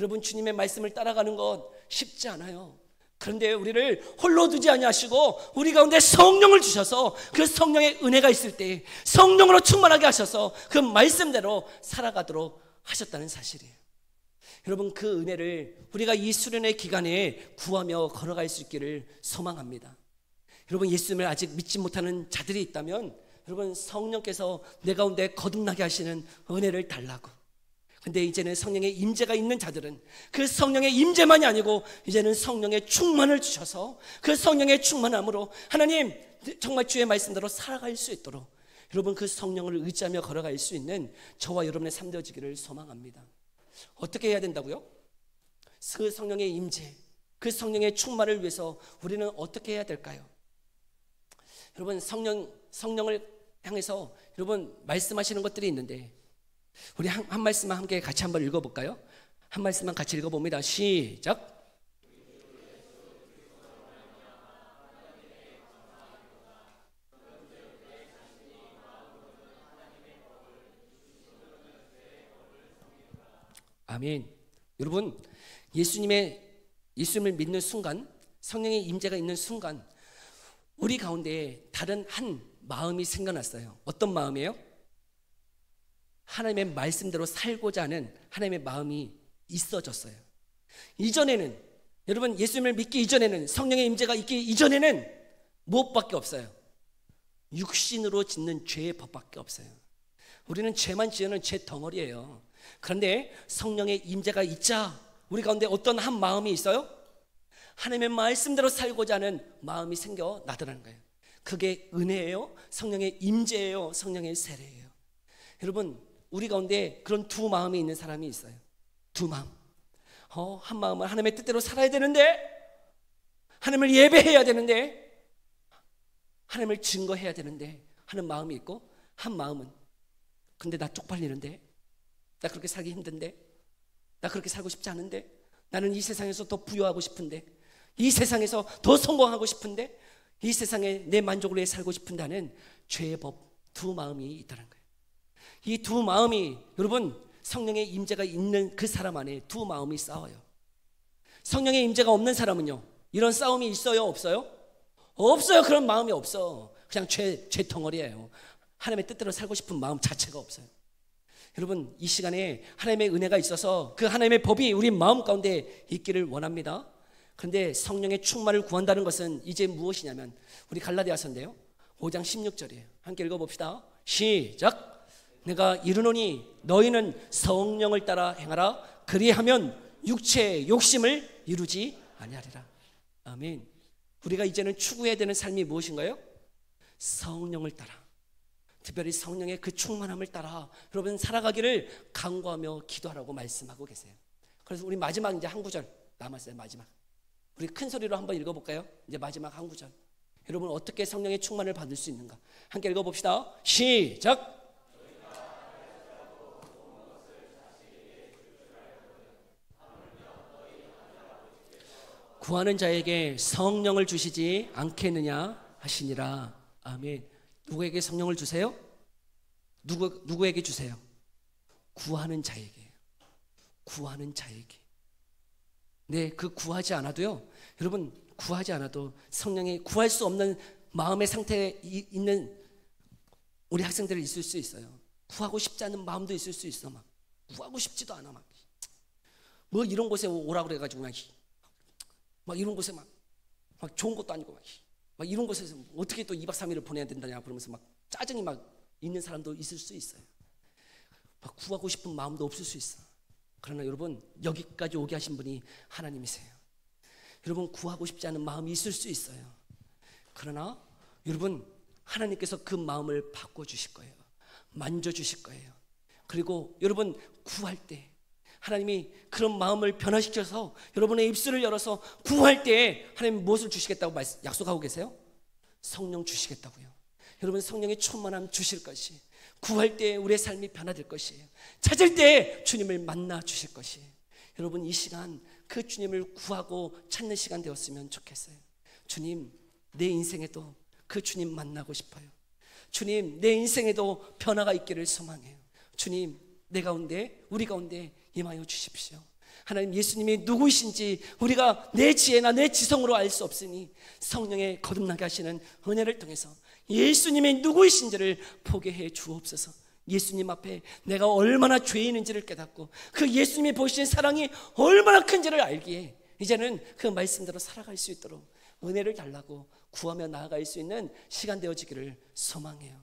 여러분 주님의 말씀을 따라가는 건 쉽지 않아요. 그런데 우리를 홀로 두지 아니하시고 우리 가운데 성령을 주셔서 그 성령의 은혜가 있을 때 성령으로 충만하게 하셔서 그 말씀대로 살아가도록 하셨다는 사실이에요. 여러분 그 은혜를 우리가 이 수련의 기간에 구하며 걸어갈 수 있기를 소망합니다. 여러분 예수님을 아직 믿지 못하는 자들이 있다면 여러분 성령께서 내 가운데 거듭나게 하시는 은혜를 달라고. 근데 이제는 성령의 임재가 있는 자들은 그 성령의 임재만이 아니고 이제는 성령의 충만을 주셔서 그 성령의 충만함으로 하나님 정말 주의 말씀대로 살아갈 수 있도록 여러분 그 성령을 의지하며 걸어갈 수 있는 저와 여러분의 삶 되어지기를 소망합니다. 어떻게 해야 된다고요? 그 성령의 임재, 그 성령의 충만을 위해서 우리는 어떻게 해야 될까요? 여러분 성령을 향해서 여러분 말씀하시는 것들이 있는데 우리 한 말씀만 함께 같이 한번 읽어볼까요? 한 말씀만 같이 읽어봅니다. 시작. 아멘. 여러분 예수님을 믿는 순간, 성령의 임재가 있는 순간 우리 가운데 다른 한 마음이 생겨났어요. 어떤 마음이에요? 하나님의 말씀대로 살고자 하는 하나님의 마음이 있어졌어요. 이전에는 여러분 예수님을 믿기 이전에는, 성령의 임재가 있기 이전에는 무엇밖에 없어요? 육신으로 짓는 죄의 법밖에 없어요. 우리는 죄만 지으는 죄 덩어리예요. 그런데 성령의 임재가 있자 우리 가운데 어떤 한 마음이 있어요? 하나님의 말씀대로 살고자 하는 마음이 생겨나더라는 거예요. 그게 은혜예요? 성령의 임재예요? 성령의 세례예요? 여러분 우리 가운데 그런 두 마음이 있는 사람이 있어요. 두 마음. 한 마음은 하나님의 뜻대로 살아야 되는데, 하나님을 예배해야 되는데, 하나님을 증거해야 되는데 하는 마음이 있고, 한 마음은 근데 나 쪽팔리는데, 나 그렇게 살기 힘든데, 나 그렇게 살고 싶지 않은데, 나는 이 세상에서 더 부유하고 싶은데, 이 세상에서 더 성공하고 싶은데, 이 세상에 내 만족을 위해 살고 싶은다는 죄의 법, 두 마음이 있다는 거예요. 이 두 마음이 여러분 성령의 임재가 있는 그 사람 안에 두 마음이 싸워요. 성령의 임재가 없는 사람은요 이런 싸움이 있어요? 없어요? 없어요. 그런 마음이 없어. 그냥 죄 덩어리예요. 하나님의 뜻대로 살고 싶은 마음 자체가 없어요. 여러분 이 시간에 하나님의 은혜가 있어서 그 하나님의 법이 우리 마음 가운데 있기를 원합니다. 그런데 성령의 충만을 구한다는 것은 이제 무엇이냐면 우리 갈라디아서인데요 5장 16절이에요. 함께 읽어봅시다. 시작. 내가 이르노니 너희는 성령을 따라 행하라. 그리하면 육체의 욕심을 이루지 아니하리라. 아멘. 우리가 이제는 추구해야 되는 삶이 무엇인가요? 성령을 따라, 특별히 성령의 그 충만함을 따라 여러분 살아가기를 간구하며 기도하라고 말씀하고 계세요. 그래서 우리 마지막 이제 한 구절 남았어요. 마지막 우리 큰 소리로 한번 읽어볼까요? 이제 마지막 한 구절. 여러분 어떻게 성령의 충만을 받을 수 있는가 함께 읽어봅시다. 시작. 구하는 자에게 성령을 주시지 않겠느냐 하시니라. 아멘. 누구에게 성령을 주세요? 누구에게 주세요? 구하는 자에게. 구하는 자에게. 네, 그 구하지 않아도요. 여러분 구하지 않아도 성령이 구할 수 없는 마음의 상태에 있는 우리 학생들이 있을 수 있어요. 구하고 싶지 않은 마음도 있을 수 있어. 막 구하고 싶지도 않아. 뭐 이런 곳에 오라고 그래가지고 막 이런 곳에 막 좋은 것도 아니고 막 이런 곳에서 어떻게 또 2박 3일을 보내야 된다냐 그러면서 막 짜증이 막 있는 사람도 있을 수 있어요. 막 구하고 싶은 마음도 없을 수 있어. 그러나 여러분, 여기까지 오게 하신 분이 하나님이세요. 여러분, 구하고 싶지 않은 마음이 있을 수 있어요. 그러나 여러분, 하나님께서 그 마음을 바꿔주실 거예요. 만져주실 거예요. 그리고 여러분, 구할 때 하나님이 그런 마음을 변화시켜서 여러분의 입술을 열어서 구할 때 하나님 무엇을 주시겠다고 약속하고 계세요? 성령 주시겠다고요. 여러분, 성령의 충만함 주실 것이, 구할 때 우리의 삶이 변화될 것이에요. 찾을 때 주님을 만나 주실 것이에요. 여러분, 이 시간 그 주님을 구하고 찾는 시간 되었으면 좋겠어요. 주님, 내 인생에도 그 주님 만나고 싶어요. 주님, 내 인생에도 변화가 있기를 소망해요. 주님, 내 가운데, 우리 가운데 임하여 주십시오. 하나님, 예수님이 누구이신지 우리가 내 지혜나 내 지성으로 알 수 없으니 성령의 거듭나게 하시는 은혜를 통해서 예수님이 누구이신지를 보게 해 주옵소서. 예수님 앞에 내가 얼마나 죄인인지를 깨닫고 그 예수님이 보시는 사랑이 얼마나 큰지를 알기에 이제는 그 말씀대로 살아갈 수 있도록 은혜를 달라고 구하며 나아갈 수 있는 시간 되어지기를 소망해요.